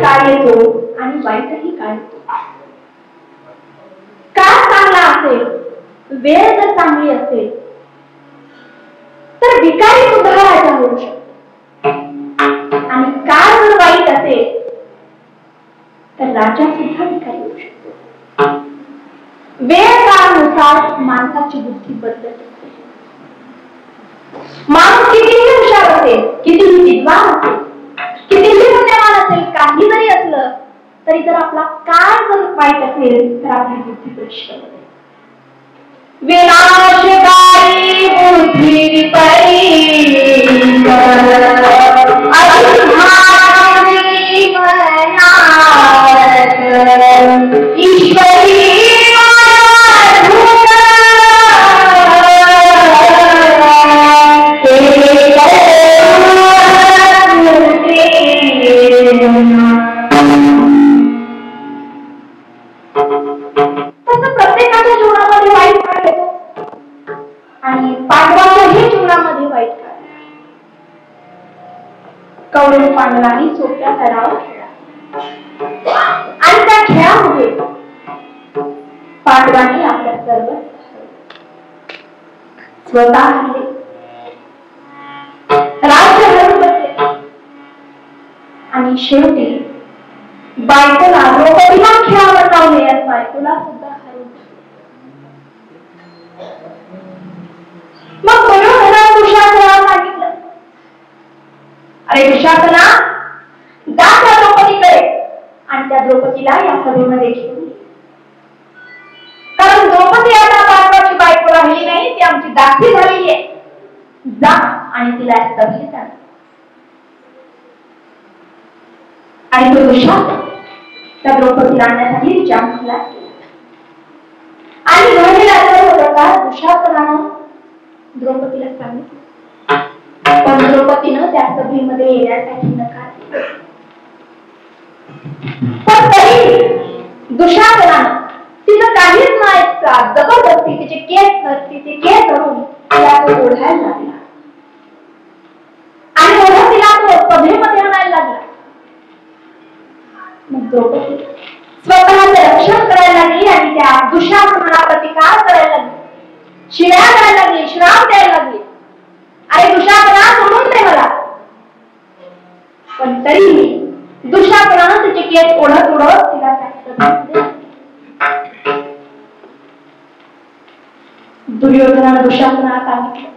काळ येतो आणि वाईटही काळ येतो. काळ चांगला असेल, वेळ जर चांगली असेल तर भिकारी सुद्धा राजा होऊ शकतो, आणि काळ जर वाईट असेल तर राजा सुद्धा भिकारी होऊ शकतो. वेळ काळानुसार माणसाची बुद्धी बदलत असते. माणूस कितीही हुशार असेल, कितीही विद्वान असेल, कितीही बुद्धिमान असेल, काही जरी असलं तरी जर आपला काळ जर वाईट असेल तर आपली बुद्धी भ्रष्ट होते. विनाशकारी बुद्धी ईश्वरी तसं प्रत्येकाच्या जीवनामध्ये वाईट काळ येतो आणि पांडवाच्याही जीवनामध्ये वाईट काळ. कौरव पांडवांनी सोप्या तरावर खेळला आणि त्या खेळामध्ये पांडवांनी आपल्या सर्व स्वतः हरले, राज्य हरवून बसले आणि शेवटी बायकोला द्रौपदीला खेळावर लावले आणि बायकोला सुद्धा हरवून. मग दुर्योधनाने दुशासनाला सांगितलं, अरे दुशासना, जा त्या द्रौपदीकडे आणि त्या द्रौपदीला या सभेमध्ये घेऊन ये. कारण द्रौपदी आता पांडवाची बायको राहिली नाही, ती आमची दासी झालेली आहे. जा आणि तिला या सभेत आण. आणि तो दुशासन त्या द्रौपदीला आणण्यासाठी जामखला आणि घडलेला सर्व प्रकार दुशासनानं द्रौपदीला सांगितलं, पण द्रौपदीनं त्या सभेमध्ये येण्यासाठी नकार दिला. पण तरी दुशासनानं तिचं काहीच न ऐकता जबरदस्ती तिचे केस धरून तिला तो ओढायला लागला आणि ओढून तिला तो सभेमध्ये आणायला लागला. मग द्रौपदी स्वतःचे रक्षण करायला लागली आणि त्या दुशासनाला प्रतिकार करायला लागली, शिव्या करायला लागली, श्राप द्यायला लागली. अरे दुशासना, सोडून दे मला. पण तरीही दुशासनानं तिचे केस ओढत ओढत तिला दुर्योधनानं दुशासनाला सांगितलं,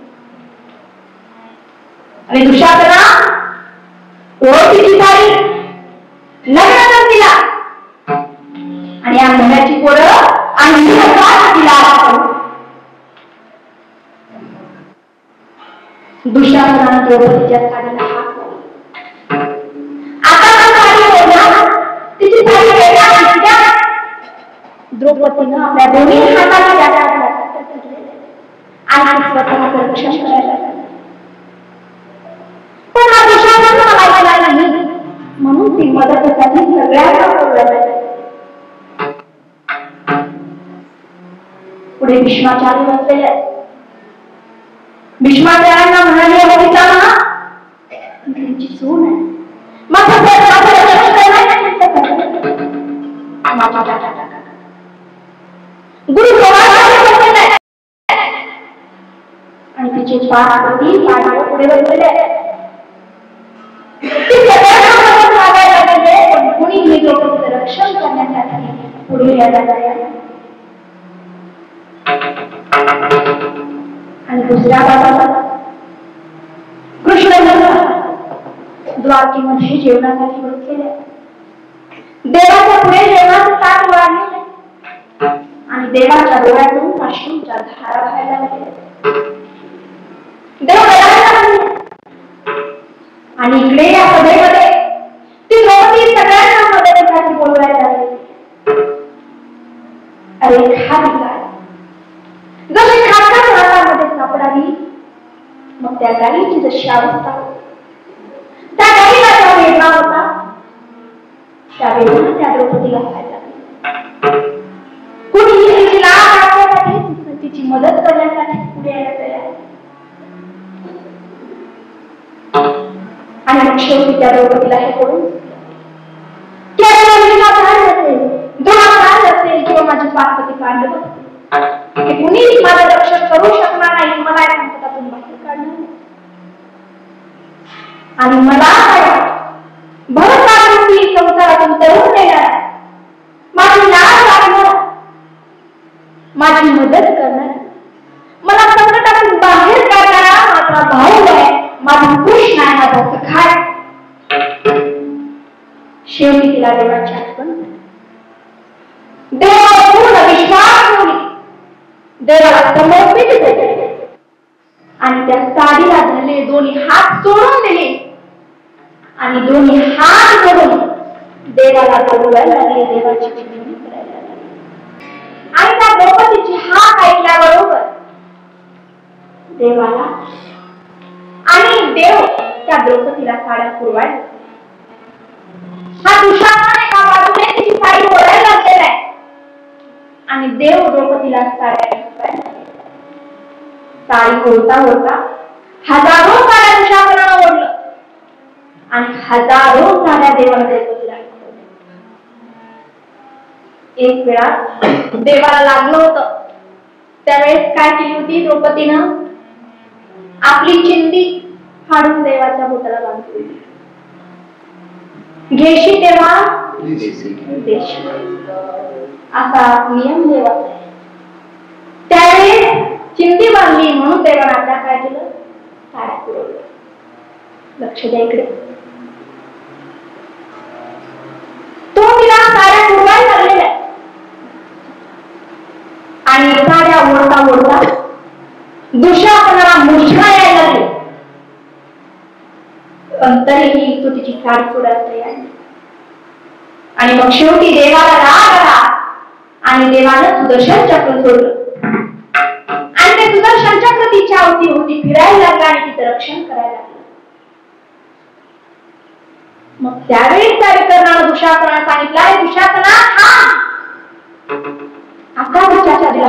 अरे दुशासना, ओढ तिची साडी, लग्न कर तिला आणि या मुलाची पोरं आणि तिला. दुशासनानं द्रौपदीच्या साडीला हात लावला. आता साडी ओढला, तिची साडी वेगळा. द्रौपदीनं आपल्या दोन्ही हाताला आणि स्वतःचं रक्षण करायला लागला. पण हा दुशासन मला ऐकला नाही, म्हणून ती मदतीसाठी सगळ्यांना बोलवलं. पुढे भीष्माचार्य बसलेले आहेत. भीष्माचार्यांना म्हणाले, त्यांची सून आहे, गुरु आणि तिचे पाठ पुढे बसलेले आहेत. कुणीही लोकांचं रक्षण करण्यासाठी पुढे यायला तयार. आणि दुसऱ्या बाजूला कृष्ण द्वारकेमध्ये जेवणासाठी बसलेले. देवाच्या पुढे जेवणाचं ताट वाढलेले आणि देवाच्या डोळ्यातून अश्रूच्या धारा व्हायला लागल्या. देव आणि इकडे या सभेमध्ये ती द्रौपदी सगळ्यांना मदतीसाठी बोलवायला लागली. अरे खाली काय, जशी खातात हातामध्ये सापडावी, मग त्या गाईची जशी अवस्था होती, त्या गाईला त्या वेदना होता, त्या वेदना त्या द्रौपदीला व्हायला लागली. कुणीही तिची लाज राखण्यासाठी, तिची मदत करण्यासाठी पुढे यायला तयार. आणि मग शेवटी त्या द्रौपदीला हे करून वाट बघते की कुणीच माझं रक्षण करू शकणार नाही, मला या संकटातून बाहेर काढणार नाही. आणि मला भरपाठी संसारातून तरुण देणार, माझी लाज राखणार, माझी मदत करणार, मला संकटातून बाहेर काढणारा माझा भाऊ आहे, माझा कृष्ण आहे, माझा सखा आहे. शेवटी तिला देवाची आठवण, देवावर पूर्ण विश्वास ठेवली, देवाला समर्पित झाले आणि त्या साडीला धरले, दोन्ही हात सोडून दिले आणि दोन्ही हात धरून देवाला बोलवायला लागले, देवाची विनंती करायला लागले. आणि त्या द्रौपदीची हाक ऐकल्याबरोबर देवाला आणि देव त्या द्रौपदीला साड्या पुरवायला, हा दुशासन एका बाजूने तिची साडी ओढायला लागलेला आहे आणि देव द्रौपदीला साड्या साडी ओढता ओढता हजारो साड्या दुशासनानं ओढलं आणि हजारो साड्या देवाला द्रौपदीला. एक वेळा देवाला लागलं होतं, त्यावेळेस काय केली होती द्रौपदीनं, आपली चिंदी फाडून देवाच्या बोटाला बांधली होती. घेशी तेव्हा देशी असा नियम देवाचा आहे. त्यावेळेस चिंदी बांधली म्हणून देवाने आता काय केलं, साड्या पुरवल्या. लक्ष द्या इकडे, तो तिला साड्या पुरवायला लागलेल्या आणि साड्या ओढता ओढता दुशासनाला मूर्छा यायला लागली, पण तरीही तो तिची साडी सोडायला तयार नाही. आणि मग शेवटी देवाला राग आला आणि देवानं सुदर्शन चक्र सोडलं आणि ते सुदर्शन चक्र तिच्या अवती फिरायला लागलं आणि तिचं रक्षण करायला लागलं. मग त्यावेळेस त्या विकर्णानं दुशासनाला सांगितलं, दुशासना आकाशाच्या दिला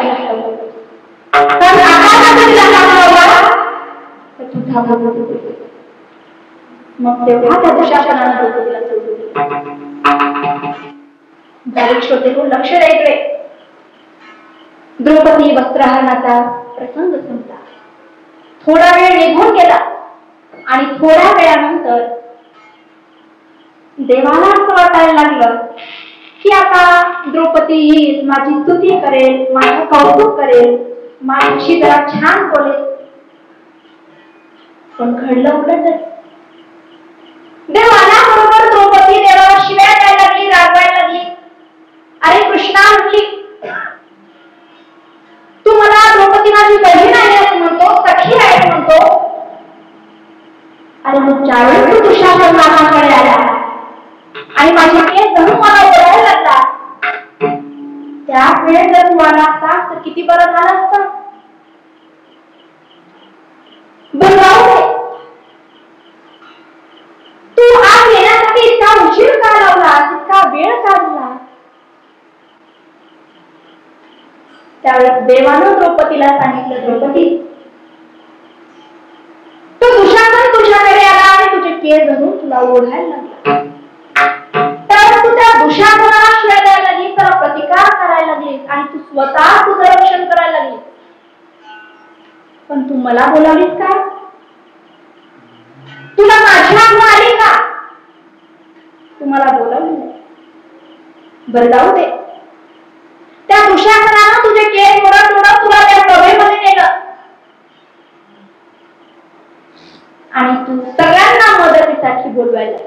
मग तेव्हा त्या दुशासनानं द्रौपदीला सोडून दिलं. श्रोते हो, लक्ष द्या इकडे. द्रौपदी वस्त्रहरणाचा प्रसंग संपला, थोडा वेळ निघून गेला आणि थोड्या वेळानंतर देवाला असं वाटायला लागलं की आता द्रौपदी येईल, माझी स्तुती करेल, माझं कौतुक करेल, माझ्याशी जरा छान बोलेल. पण घडलं उलटच. देव आल्याबरोबर द्रौपदी देवाला शिव्या द्यायला लागली, रागवायला लागली. अरे कृष्णा म्हटली, तू मला द्रौपदी माझी बहीण आहे असं म्हणतो, सखी आहे म्हणतो. अरे मग ज्यावेळेस तू दुशासन माझ्याकडे आला आणि माझी केस धरून मला ओढायला लागला, त्यावेळेस जर तू आला असता तर किती बरं झालं असतं. बरं जाऊ दे, तू आज येण्यासाठी इतका उशीर का लावला, इतका वेळ का दिला. त्यावेळेस देवानं द्रौपदीला सांगितलं, द्रौपदी तो दुशासन तुझ्याकडे आला आणि तुझे केस धरून तुला ओढायला लागला. त्यावेळेस तू त्या दुशासनाला शिव्या द्यायला लागली, त्याला प्रतिकार करायला लागली आणि तू स्वतः तुझं रक्षण करायला लागली. पण तू मला बोलावलीस का, तुला माझी आठवण आली का, तू मला बोलावली नाही. बरं जाऊ दे, त्या दुशासनानं तुझे केस ओढत ओढत तुला त्या सभेमध्ये नेलं आणि तू सगळ्यांना मदतीसाठी बोलवायला.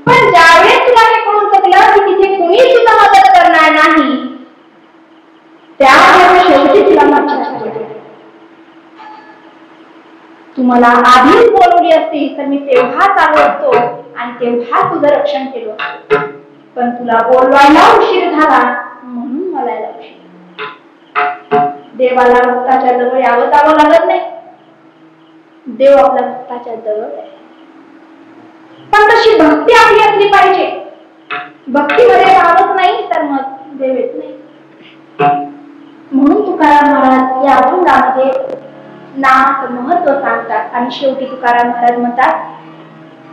पण ज्यावेळेस तुला हे कळून चुकलं की तिथे कोणीच तुला मदत करणार नाही, त्यावेळेस शेवटी तुला माझी आठवण आली. तू मला आधीच बोलवली असती तर मी तेव्हाच आलो असतो आणि तेव्हा तुझं रक्षण केलं असतं. पण तुला बोलवायला उशीर झाला म्हणून मला यायला उशीर. देवाला भक्ताच्या जवळ यावं जावं लागत नाही, देव आपल्या भक्ताच्या जवळ आहे. पण तशी भक्ती आपली असली पाहिजे. भक्तीमध्ये राहत नाही तर मग देव येत नाही. म्हणून तुकाराम महाराज या अभंगामध्ये नामाचं महत्व सांगतात आणि शेवटी तुकाराम महाराज म्हणतात,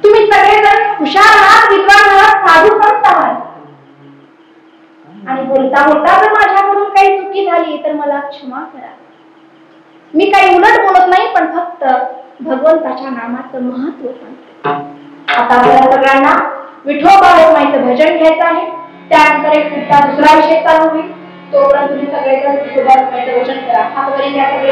तुम्ही सगळेजण हुशार आहात, विद्वान आहात, साधू संत आहात आणि बोलता बोलता जर माझ्याकडून काही चुकी झाली तर मला क्षमा करा. मी काही उलट बोलत नाही, पण फक्त भगवंताच्या नामाचं महत्व सांगते. आता आपल्या सगळ्यांना विठोबा रखुमाईचं भजन घ्यायचं आहे. त्यानंतर एक पुढचा दुसरा विषय चालू होईल. तोपर्यंत तुम्ही सगळेजण विठोबा रखुमाईचं भजन करा. हात वरी घ्या सगळे.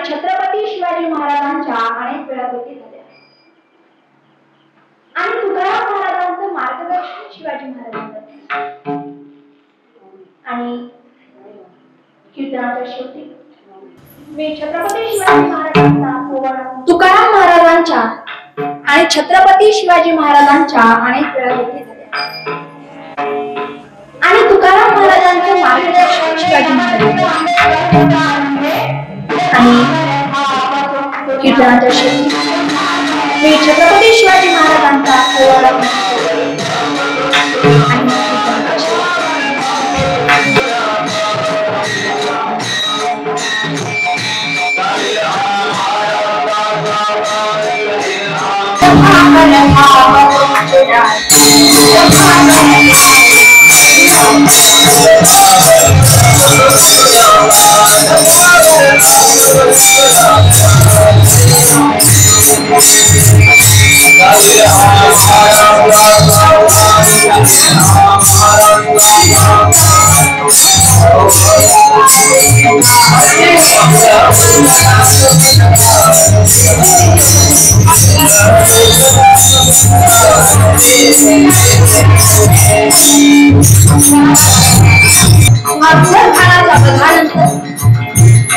छत्रपती शिवाजी महाराजांच्या अनेक वेळा भेटी झाल्या आणि तुकाराम महाराजांचं मार्गदर्शन शिवाजी महाराजांना आणि कीर्तनाच्या शेवटी मी छत्रपती शिवाजी महाराजांचा तुकाराम महाराजांच्या आणि छत्रपती शिवाजी महाराजांच्या अनेक वेळा भेटी झाल्या आणि तुकाराम महाराजांचं मार्गदर्शन शिवाजी महाराजांना आणि कीर्तनाच्या शेवटी मी छत्रपती शिवाजी महाराजांचा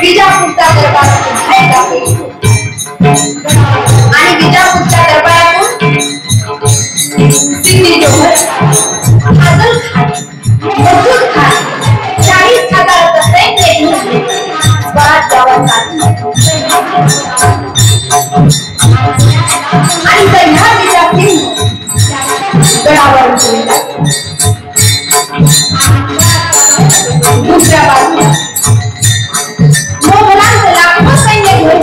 विजापूरचा दरबार आणि विजापूरच्या दरबारातून सिद्धी जोहर, फाजल खान, मसूद खान 40,000 सैन्य घेऊन स्वराज गावात आणि सह्याद्रीच्या गडावर उतरला. दुसऱ्या बाजूला मोगलांचं लाखो सैन्य घेऊन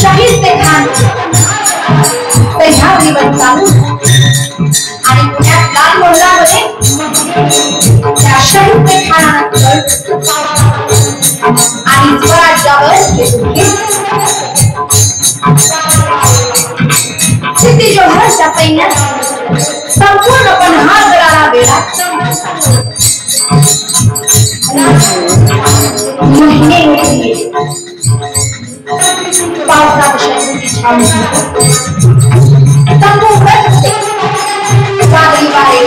शहीद ते खान सह्याद्रीवर चालून आणि पुण्यात लाल मोहरामध्ये त्या शहीद ते खानाला आणि स्वराज्यावर सिद्धी जोहरच्या सैन्यात संपूर्णपणे हात गडाला वेढा महिने पावसात शत्रूची छावणी संपूर्ण वादळी वारे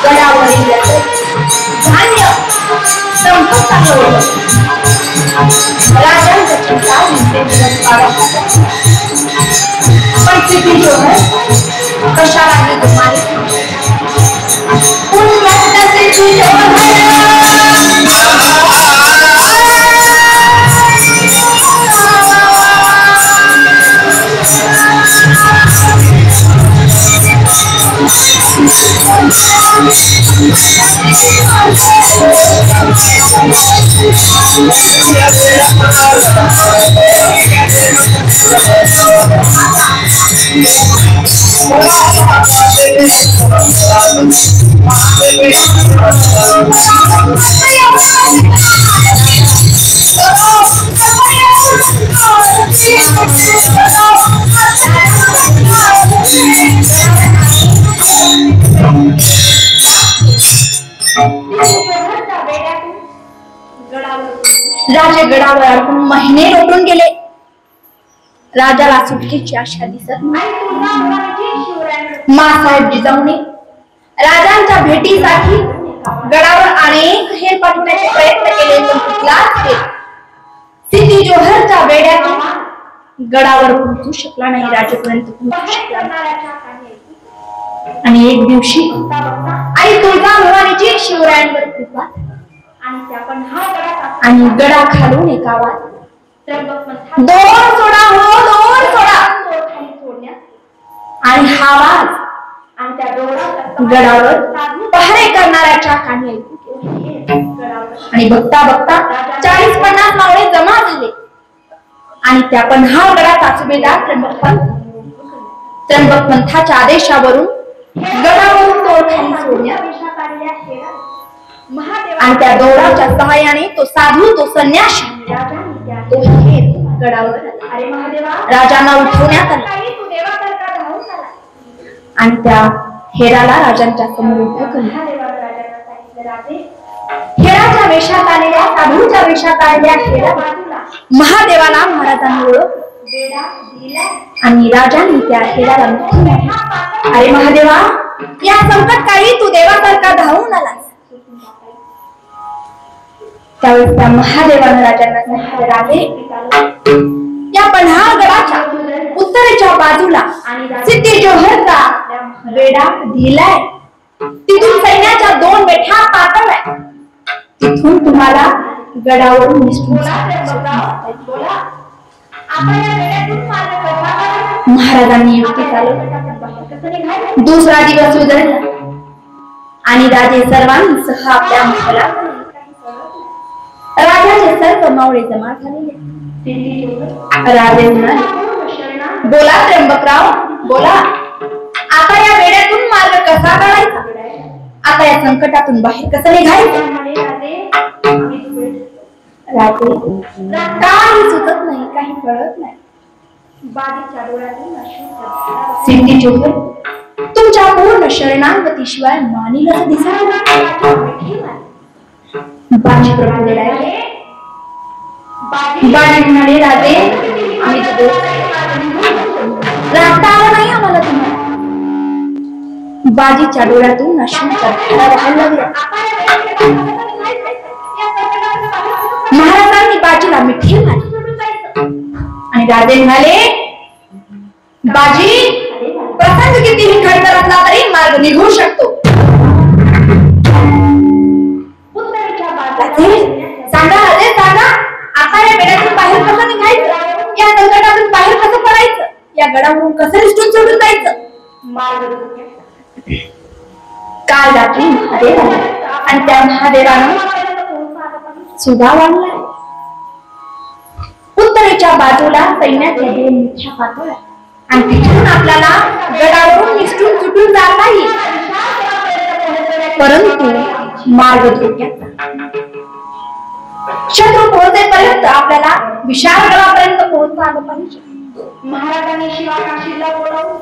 गडावरील धान्य संपत होतं. राजांचं चिंता पण सिद्धी जोहर कशालाही दुमारी सिद्धी जोहर राजे गडावर अडकून महिने लोटून गेले. राजाला सुटकेची आशा दिसत मासाहेब जिजाऊने राजांच्या भेटीसाठी गडावर अनेक हेर पाठवण्याचे प्रयत्न केले, पण कुठलाच हेर सिद्धी जोहरच्या बेड्यातून गडावर पोहोचू शकला नाही, राजेपर्यंत पोहोचू शकला नाही. आणि एक दिवशी आई तुळजाभवानीची शिवरायांवर कृपा आणि गडा खालून एक आवाज, दोन सोडा हो, दोन सोडा. आणि हा आवाज गडावर पहारे करणाऱ्याच्या कानी ऐकू. आणि बघता बघता 40-50 मावळे जमा झाले. आणि त्या पण हा गडाचा सुभेदार त्र्यंबक पंथाच्या आदेशावरून गडावरून तोड खाली सोडण्यात आणि त्या दौडाच्या सहाय्याने तो साधू, तो संन्यासी, तो हेर गडावर राजांना उठवण्यात आला. आणि त्या हेराला राजांच्या समोर उभं केलं. हेराच्या वेशात आलेल्या, साधूच्या वेशात आलेल्या हेराला महादेवाला महाराजांनी ओळखलं आणि राजांनी त्या हेराला उठवलं. अरे महादेवा, या संकटकाळी तू देवासारखा धावून आलास. त्यावेळेस त्या महादेवानं राजांना सांगितलं, राजे, या पन्हाळगडाच्या उत्तरेच्या बाजूला सिद्धी जोहरचा बेडा दिलाय. तिथून सैन्याच्या 2 बेठा पातळल्या. तिथून तुम्हाला गडावरून निसटून महाराजांनी युक्ती चालवली. दुसरा दिवस उजळला आणि राजे सर्वांसह आपल्या महालात. राजाचे सर्व मावळे जमा झालेले. राजे म्हणाले, बोला त्र्यंबकराव, बोला. आता या बेड्यातून मार्ग कसा काढायचा? आता या संकटातून बाहेर कसं निघायचं? राजे, काही सुचत नाही, काही कळत नाही. सिद्धी जोहर तुमच्या पूर्ण शरणागती शिवाय मानिला दिसत नाही. बाजी प्रभू रडायले. बाजी म्हणाले, राजे, आम्ही राखता आलं नाही आम्हाला तुम्हाला. बाजीच्या डोळ्यातून अश्रूंचा धारा वाहायला लागला. महाराजांनी बाजीला मिठी मारली आणि राजे म्हणाले, बाजी, प्रसंग कितीही खडतर असला तरी मार्ग निघू शकतो. सांगा राजे, सांगा, आता या बेड्यातून बाहेर कसं निघायचं? या संकटातून बाहेर कसं पडायचं? या गडावरून कसं निसटून सोडून जायचं? काल रात्री महादेव आला आणि त्या महादेवानं सुधा वाढलाय. उत्तरेच्या बाजूला सैन्याच्या 2 मोठ्या पातळ्या आणि तिथून आपल्याला गडावरून निसटून सुटून जाता येईल. परंतु मार्ग धोक्याचा. शत्रू पोहोचेपर्यंत आपल्याला विशाळगडापर्यंत पोहोचता आलं पाहिजे. महाराजांनी शिवाकाशीला बोलावलं.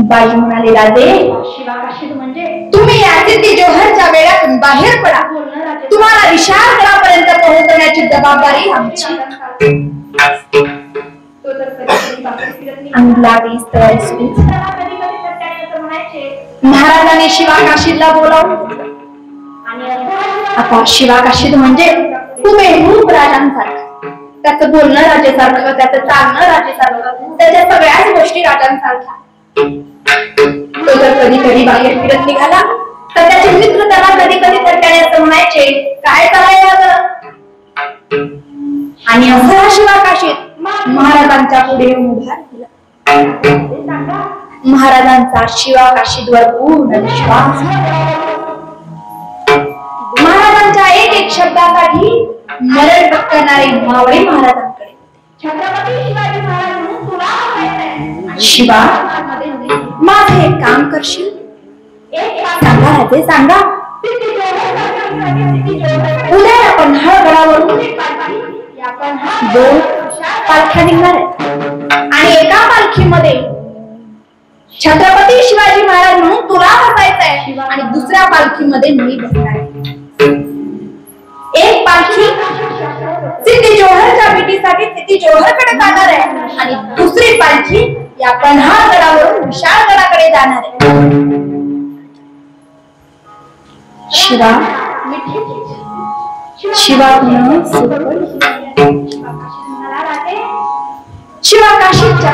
बाजी म्हणाले, राजे, शिवाकाशी म्हणजे तुम्ही या सिद्धी जोहरच्या बेड्यातून बाहेर पडा. तुम्हाला विशाळगडापर्यंत पोहोचवण्याची जबाबदारी आमची. महाराजांनी शिवाकाशीला बोलावलं. आता शिवाकाशी म्हणजे हुबेहूब राजांसारखं, त्याचं बोलणं राजेसारखं, त्याचं चालणं राजेसारखं, त्याच्या सगळ्याच गोष्टी राजांसारख्या. तो जर कधी कधी बाहेर फिरत निघाला तर त्याचे मित्र त्याला कधी कधी तरट्याने असं म्हणायचे, काय करायचं? आणि असा शिवाकाशीत महाराजांच्या पुढे उभा राहिला. महाराजांचा शिवा काशीदवर पूर्ण विश्वास. महाराजांच्या एक एक शब्दासाठी मरण पत्करणारे मावळे महाराजांकडे. छत्रपती शिवाजी महाराज म्हणून तुला सांगायचंय, शिवा माझे एक काम करशील? सांगा राजे सांगा. उद्या आपण गडावरून 2 पालख्या निघणार आहेत आणि एका पालखीमध्ये छत्रपती शिवाजी महाराज म्हणून तुला बसायचंय आणि दुसऱ्या पालखीमध्ये मी बसणार. एक पालखी सिद्धी जोहरच्या भेटीसाठी सिद्धी जोहरकडे जाणार आहे आणि दुसरी पालखी या पन्हाळगडावरून विशाळगडाकडे जाणार आहे. शिवा शिवा शिवा काशीदच्या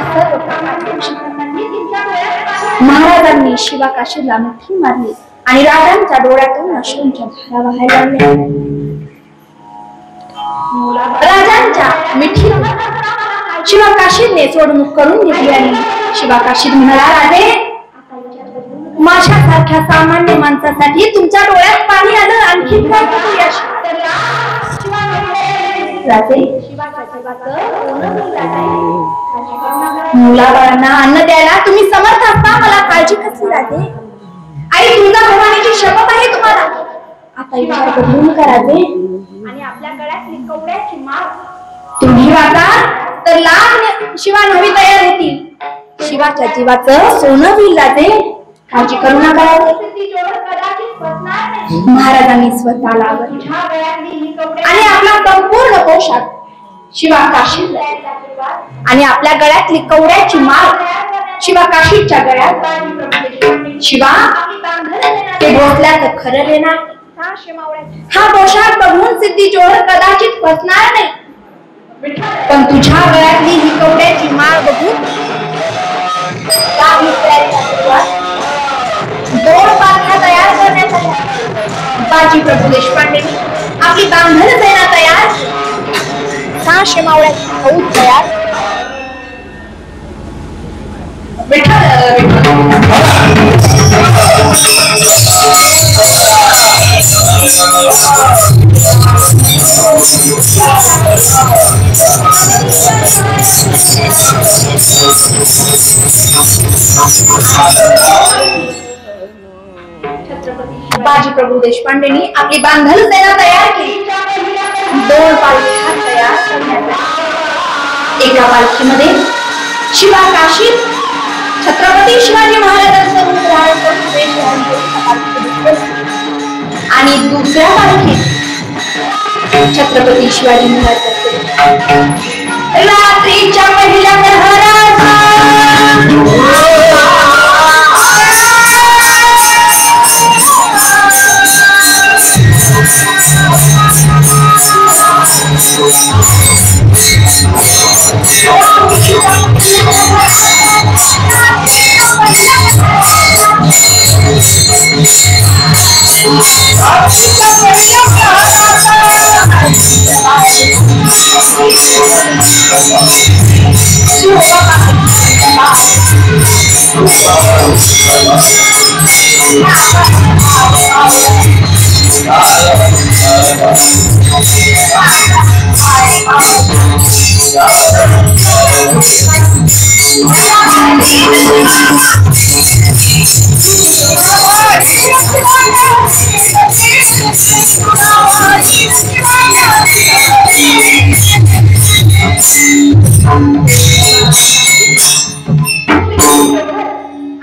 महाराजांनी शिवा काशीदला मिठी मारली आणि राजांच्या डोळ्यातून अश्रूंच्या धारा वाहायला लागल्या. राजांच्या मिठी शिवा काशीदने सोडवणूक करून घेतली आणि शिवा काशीद म्हणाला, राजे माझ्यासारख्या सामान्य माणसासाठी तुमच्या डोळ्यात पाणी आलं, आणखी काय करूया? मुलाबाळांना अन्न द्यायला तुम्ही समर्थ असता, मला काळजी कसली राजे? आई तुमच्या भवानीची शपथ आहे तुम्हाला. आता विचार बदलू नका राजे. आणि आपल्या गळ्यातली कवड्याची माळ तुम्ही वाचा तर लाख शिवा नवी तयार होतील. शिवाच्या जीवाचं सोनं होईल राजे, काळजी करू नका. महाराजांनी स्वतःला आणि आपला संपूर्ण पोशाख शिवा काशीद आणि आपल्या गळ्यातली कवड्याची माळ शिवा काशीदच्या गळ्यात. शिवा ते भोसल्याचं खरं लेणार. हा पोशाख बघून सिद्धी जोहर कदाचित फसणार नाही, पण तुझ्या गळ्यातली ही कवड्याची माळ बघून 2 पालख्या तयार करण्यात आल्या. बाजी प्रभू देशपांडेंनी आपली बांधण सेना तयार, 600 मावळ्याची फौज तयार. बाजी प्रभू देशपांडेंनी आपली बांधण सेना तयार केली. 2 पालख्या तयार करण्यात आल्या. एका पालखीमध्ये शिवा काशीद छत्रपती शिवाजी महाराजांचं रूप धारण आणि दुसऱ्या पालखीत छत्रपती शिवाजी महाराज रात्रीच्या पहिल्या प्रहरात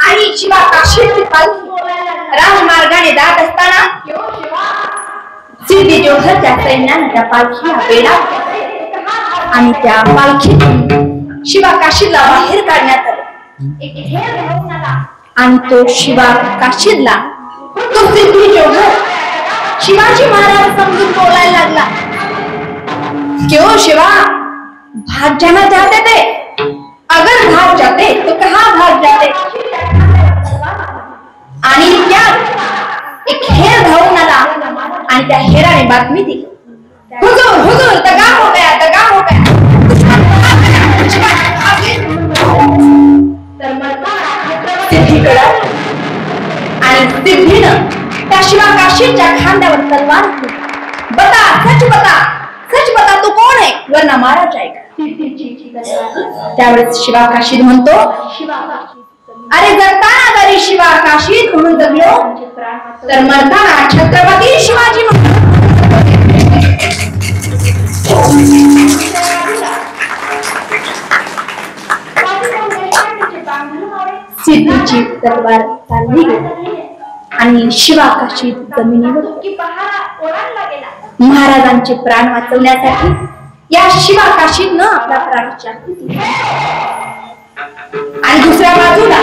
आणि शिवा काशीदची पालखी राजमार्गाने जात असताना सिद्धी जोहरच्या सैन्याने त्या पालखीला वेढा आणि त्या पालखीतून शिवा काशीदला बाहेर काढण्यात आले. आणि तो शिवा काशीदला तो सिद्धी जोहर शिवाजी महाराज समजून बोलायला लागला, क्यों शिवा भाग जाना चाहते थे? अगर भाग जाते तो कहाँ भाग जाते? आणि त्यात एक हेर धावून आला आणि त्या हेराने बातमी दिली, हुजूर हुजूर दगा हो गया, दगा हो गया. तर लढाली आणि सिद्धीनं त्या शिवाकाशीच्या खांद्यावर तलवार बता सच बता तू कोण आहे वरना मारा जाएगा. त्यावेळेस शिवाकाशीत म्हणतो अरे जगताना तरी शिवाकाशीत म्हणून जगलो तर मरताना छत्रपती शिवाजी सिद्धीची तलवार चालली गेली आणि शिवाकाशीत जमिनीवर महाराजांचे प्राण वाचवण्यासाठी या शिवाकाशीनं आपला प्राणाची आहुती दिली. आणि दुसऱ्या बाजूला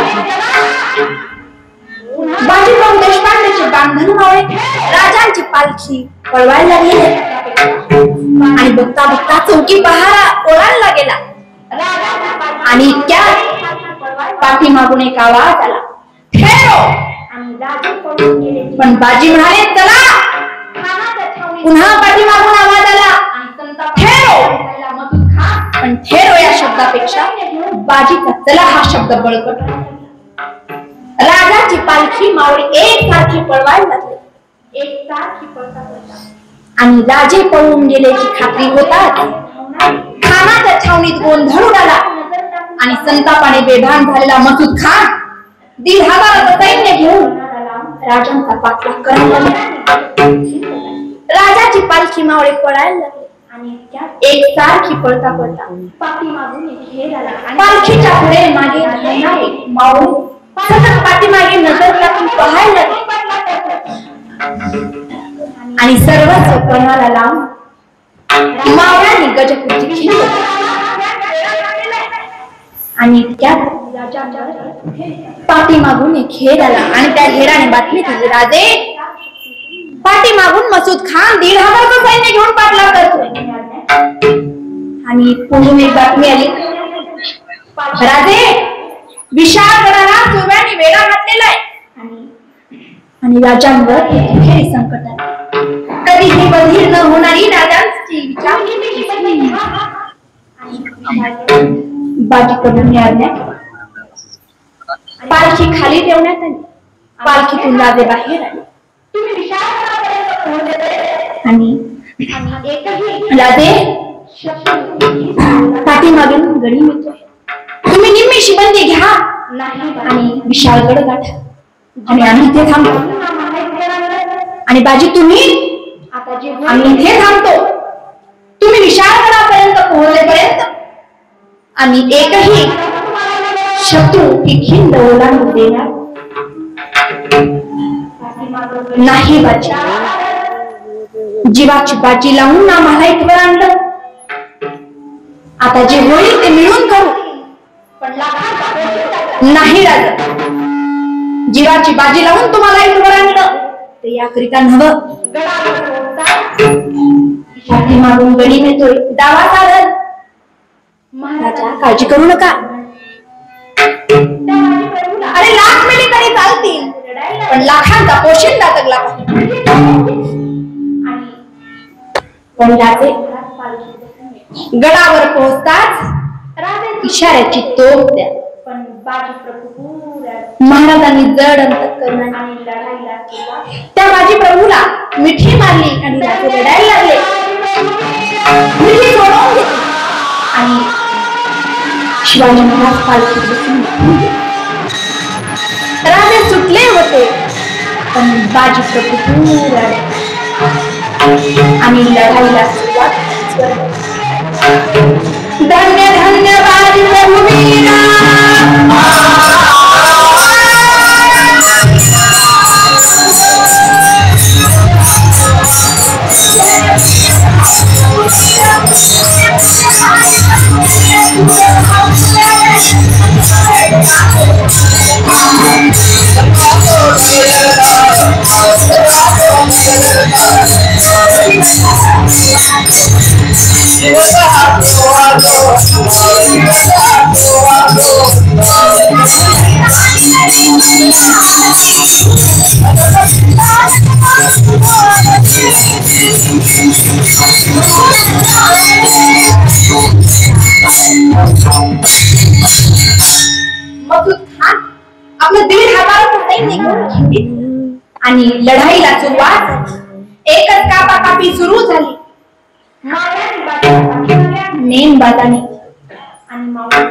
बाजीराव देशपांडेचे बांधण मावळे राजांची पालखी पळवायला लागली आणि बघता बघता चौकी पहारा ओलांडला गेला आणि त्या पाठीमागून एक आवाज आला ठेरो. पण बाजी म्हणाले चला. पुन्हा पाठीमागून आवाज आला ठेरो. पण ठेरो या शब्दापेक्षा बाजीचा चला हा शब्द बळकट. राजाची पालखी मावळी एकसारखी पळवायला लागली आणि राजे पळून गेल्याची खात्री होताच खानाच्या छावणीत गोंधळ उडाला आणि संतापाने बेभान झालेला मसूद खान 1,500 सैन्य घेऊन राजांचा पाठलाग करायला लागला. राजाची पालखी मावळे पळायला लागली आणि एकसारखी पळता पालखीच्या पुढे मागे धावणारे मावळे सतत पाठीमागे नजर टाकून पाहायला लागले आणि सर्वच पणाला लावून मावळ्यांनी गजपूरची खिंड आणि त्यात पाठीमागून एक हेर आला आणि त्या हेराने बातमी दिली राजे पाठीमागून मसूद खान 1,500 सैन्य घेऊन पाठलाग करतोय. आणि पुढून एक बातमी आली राजे विशाळगडाला सोव्याने वेढा घातलेला आहे आणि राजांवर दुहेरी संकट आले. कधीही बधीर न होणारी राजांची विचार बाजीकडून आज्ञा पालखी खाली ठेवण्यात आली. पालखीतून राजे बाहेर आले आणि राजे पाठीमागून गडी मिळतोय तुम्ही निम्मी शिबंदी घ्या आणि विशाळगड गाठा आणि आम्ही इथे थांबतो. आणि बाजी तुम्ही आम्ही इथे थांबतो. तुम्ही विशाळगडापर्यंत पोहोचेपर्यंत आम्ही एकही शत्रू ही खिंड ओलांडू देणार नाही. बाजी जीवाची बाजी लावून आम्हाला इथवर आणलं. आता जे होईल ते मिळून करू नाही राजा. जीवाची बाजी लावून तुम्हाला इथवर आणलं ते याकरिता नव्हं. पाठीमागून गडी मिळतोय दावा साधन महाराजा काळजी करू नका. अरे लाख मिली तरी चालतील पण लाखांचा पोशिंदा जगला पण राजे गडावर पोहोचताच इशाऱ्याची तोफ द्या. पण महाराजांनी जड अंतःकरणाने आणि लढाईला त्या बाजी प्रभूला मिठी मारली आणि राजे लढायला लागले. मिठी सोडवून घेतली आणि शिवाजी महाराज पालखीत बसून राजे सुटले होते पण बाजी प्रभू दूर आले आणि लढाईला सुरुवात. धन्य धन्य बाजी प्रभूवीरा मसूद खान आपलं 1,500 सैन्य घेऊन आणि लढाईला सुरुवात झाली. एकच कापाकापी सुरू झाली. नेमबाजाने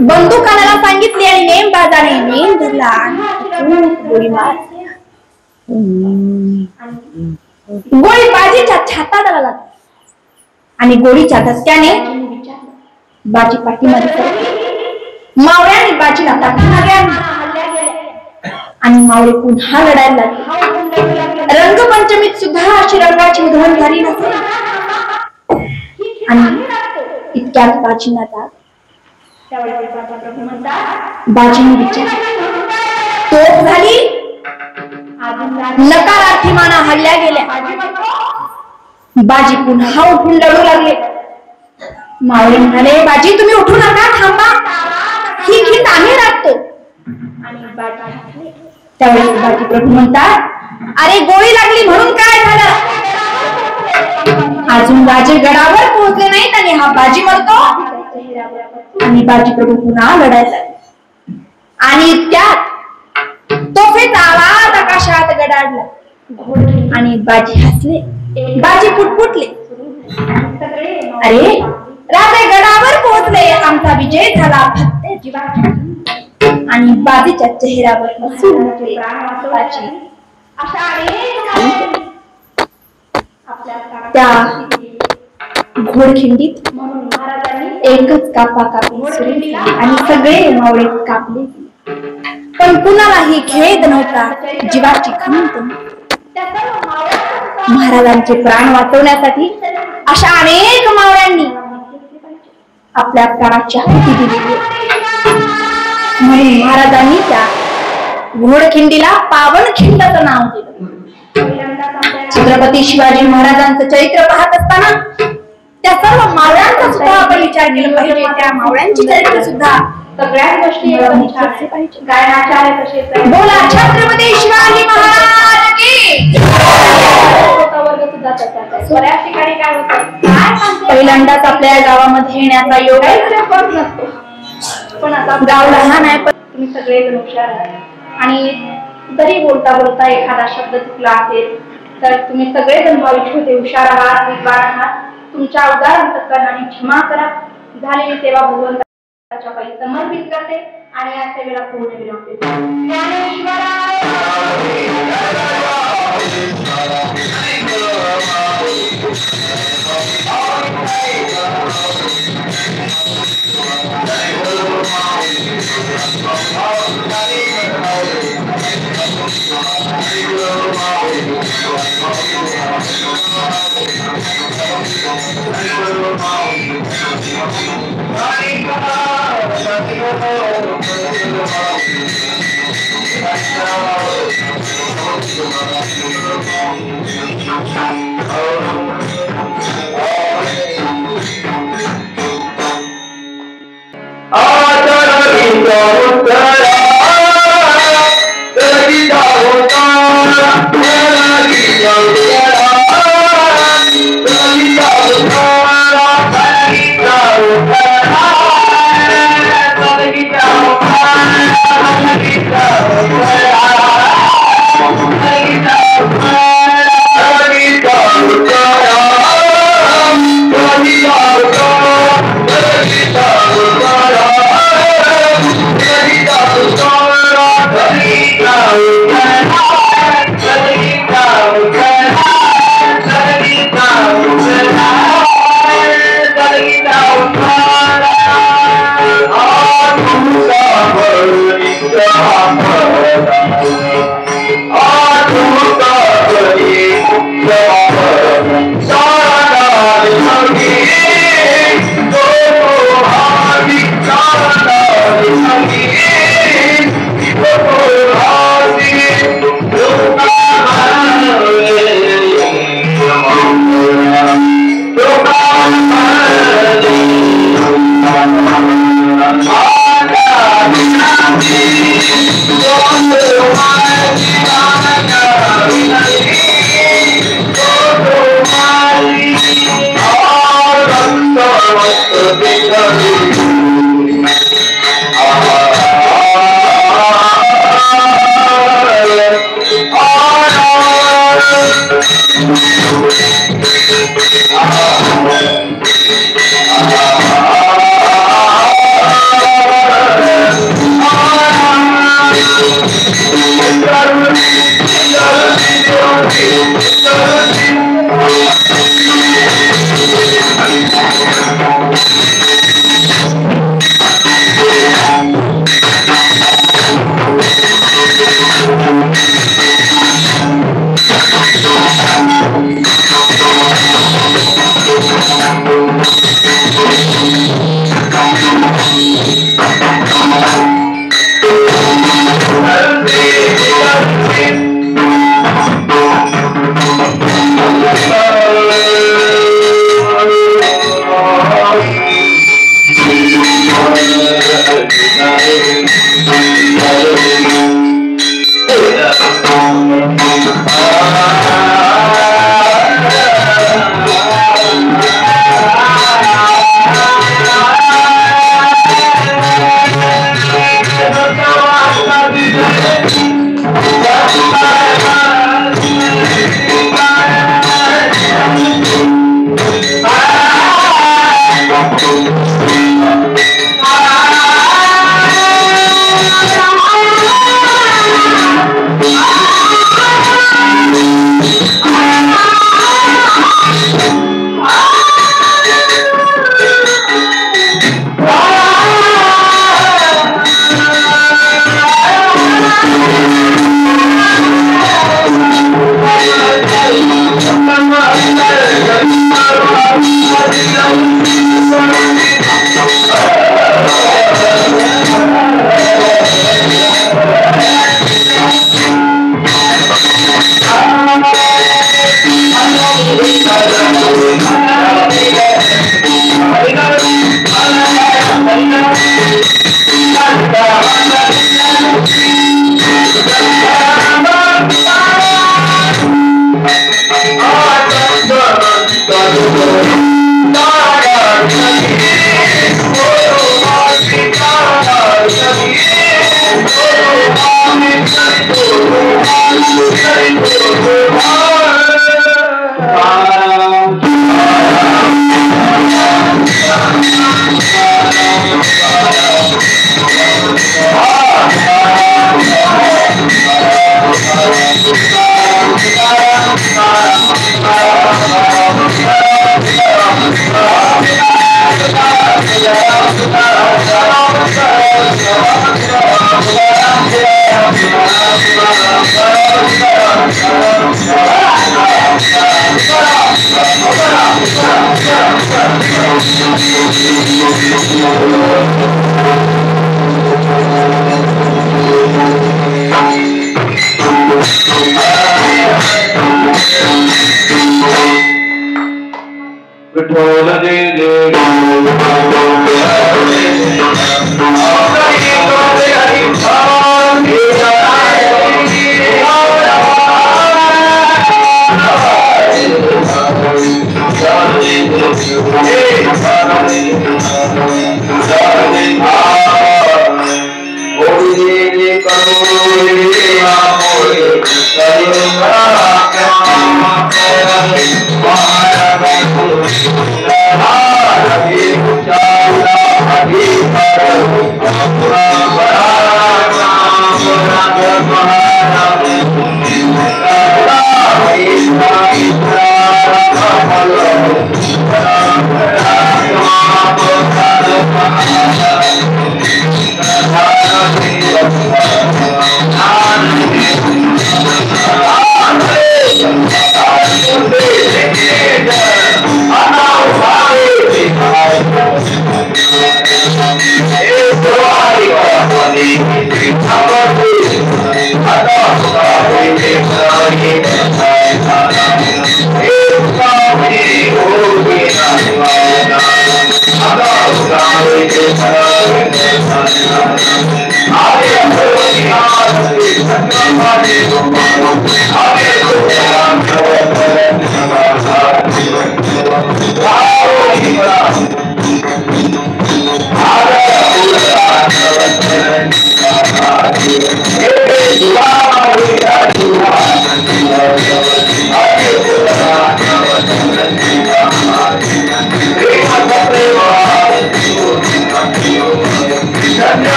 बंदुकाला सांगितले आणि नेमबाजाने नेम धरला आणि गोळी मारली. गोळी बाजीच्या छातात आला आणि गोळीच्या धक्क्याने बाजी पाठीमध्ये मावळ्याने बाजीला आणि मावळे पुन्हा लढायला लागले. रंगपंचमीत सुद्धा अशी रंगाची उधळण झाली नसेल. आणि इतक्यात बाजींना बाजीने विचारले, तोफ झाली? नकारार्थीमाना हल्ल्या गेल्या. बाजी पुन्हा उठून लढू लागले. मावळे म्हणाले, बाजी तुम्ही उठू नका, थांबा, ही खिंड आम्ही राखतो. त्यावेळेस बाजी प्रभू म्हणतात, अरे गोळी लागली म्हणून काय झालं? अजून राजे गडावर पोहोचले नाहीत आणि हा बाजी म्हणतो. आणि बाजी प्रभू पुन्हा लढायला लागले. आणि त्यात तोफेचा आवाज आकाशात गडाडला आणि बाजी हसले. बाजी पुटपुटले, अरे राजे गडावर पोहोचले, आमचा विजय झाला. फक्त आणि बाजीच्या चेहऱ्यावर हसून उठले. त्या घोडखिंडीत एकच कापाकापी सुरू झाली आणि सगळे मावळे कापले. पण कुणालाही खेद नव्हता, जीवाची खंत नव्हती. महाराजांचे प्राण वाचवण्यासाठी अशा अनेक मावळ्यांनी आपल्या प्राणाची आहुती दिली. म्हणून महाराजांनी त्या घोडखिंडीला पावनखिंडाचं नाव दिलं. छत्रपती शिवाजी महाराजांचं चरित्र पाहत असताना त्या सर्व मावळ्यांचा सुद्धा आपण विचार केला पाहिजे. त्या मावळ्यांची चरित्र सुद्धा सगळ्याच गोष्टी गायनाचार्य कसे बोला छत्रपती शिवाजी महाराज की. बऱ्याच ठिकाणी काय होतं, पहिल्यांदाच आपल्या गावामध्ये येण्याचा योग नसतो. पण आता गाव लहान आहे, पण तुम्ही सगळे जण हुशार आहात आणि जरी बोलता बोलता एखादा शब्द चुकला असेल तर तुम्ही सगळेजण भाविक होते, हुशार आहात, विद्वान आहात. तुमच्या उदार अंतःकरणाने क्षमा करा. झालेली सेवा भगवंताच्या पायी समर्पित करते आणि या सेवेला पूर्ण विराम देते. Oh,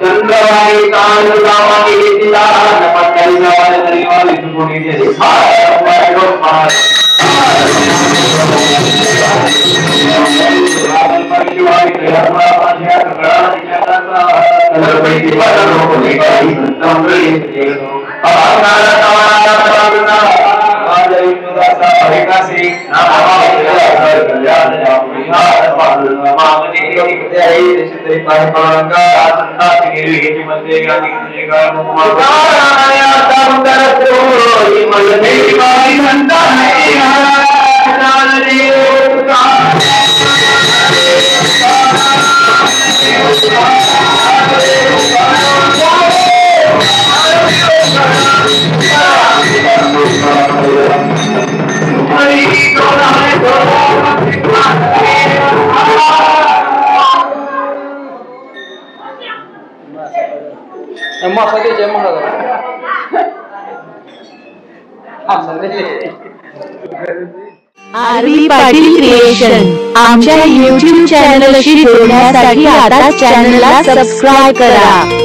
चंद्रवाणी कांदावाणी दिला नमस्कारी नावाने तरीवाली तुकोडी दे आरवी पाटील क्रिएशन आमच्या YouTube चॅनलशी जोडण्यासाठी आताच चॅनलला सबस्क्राइब करा.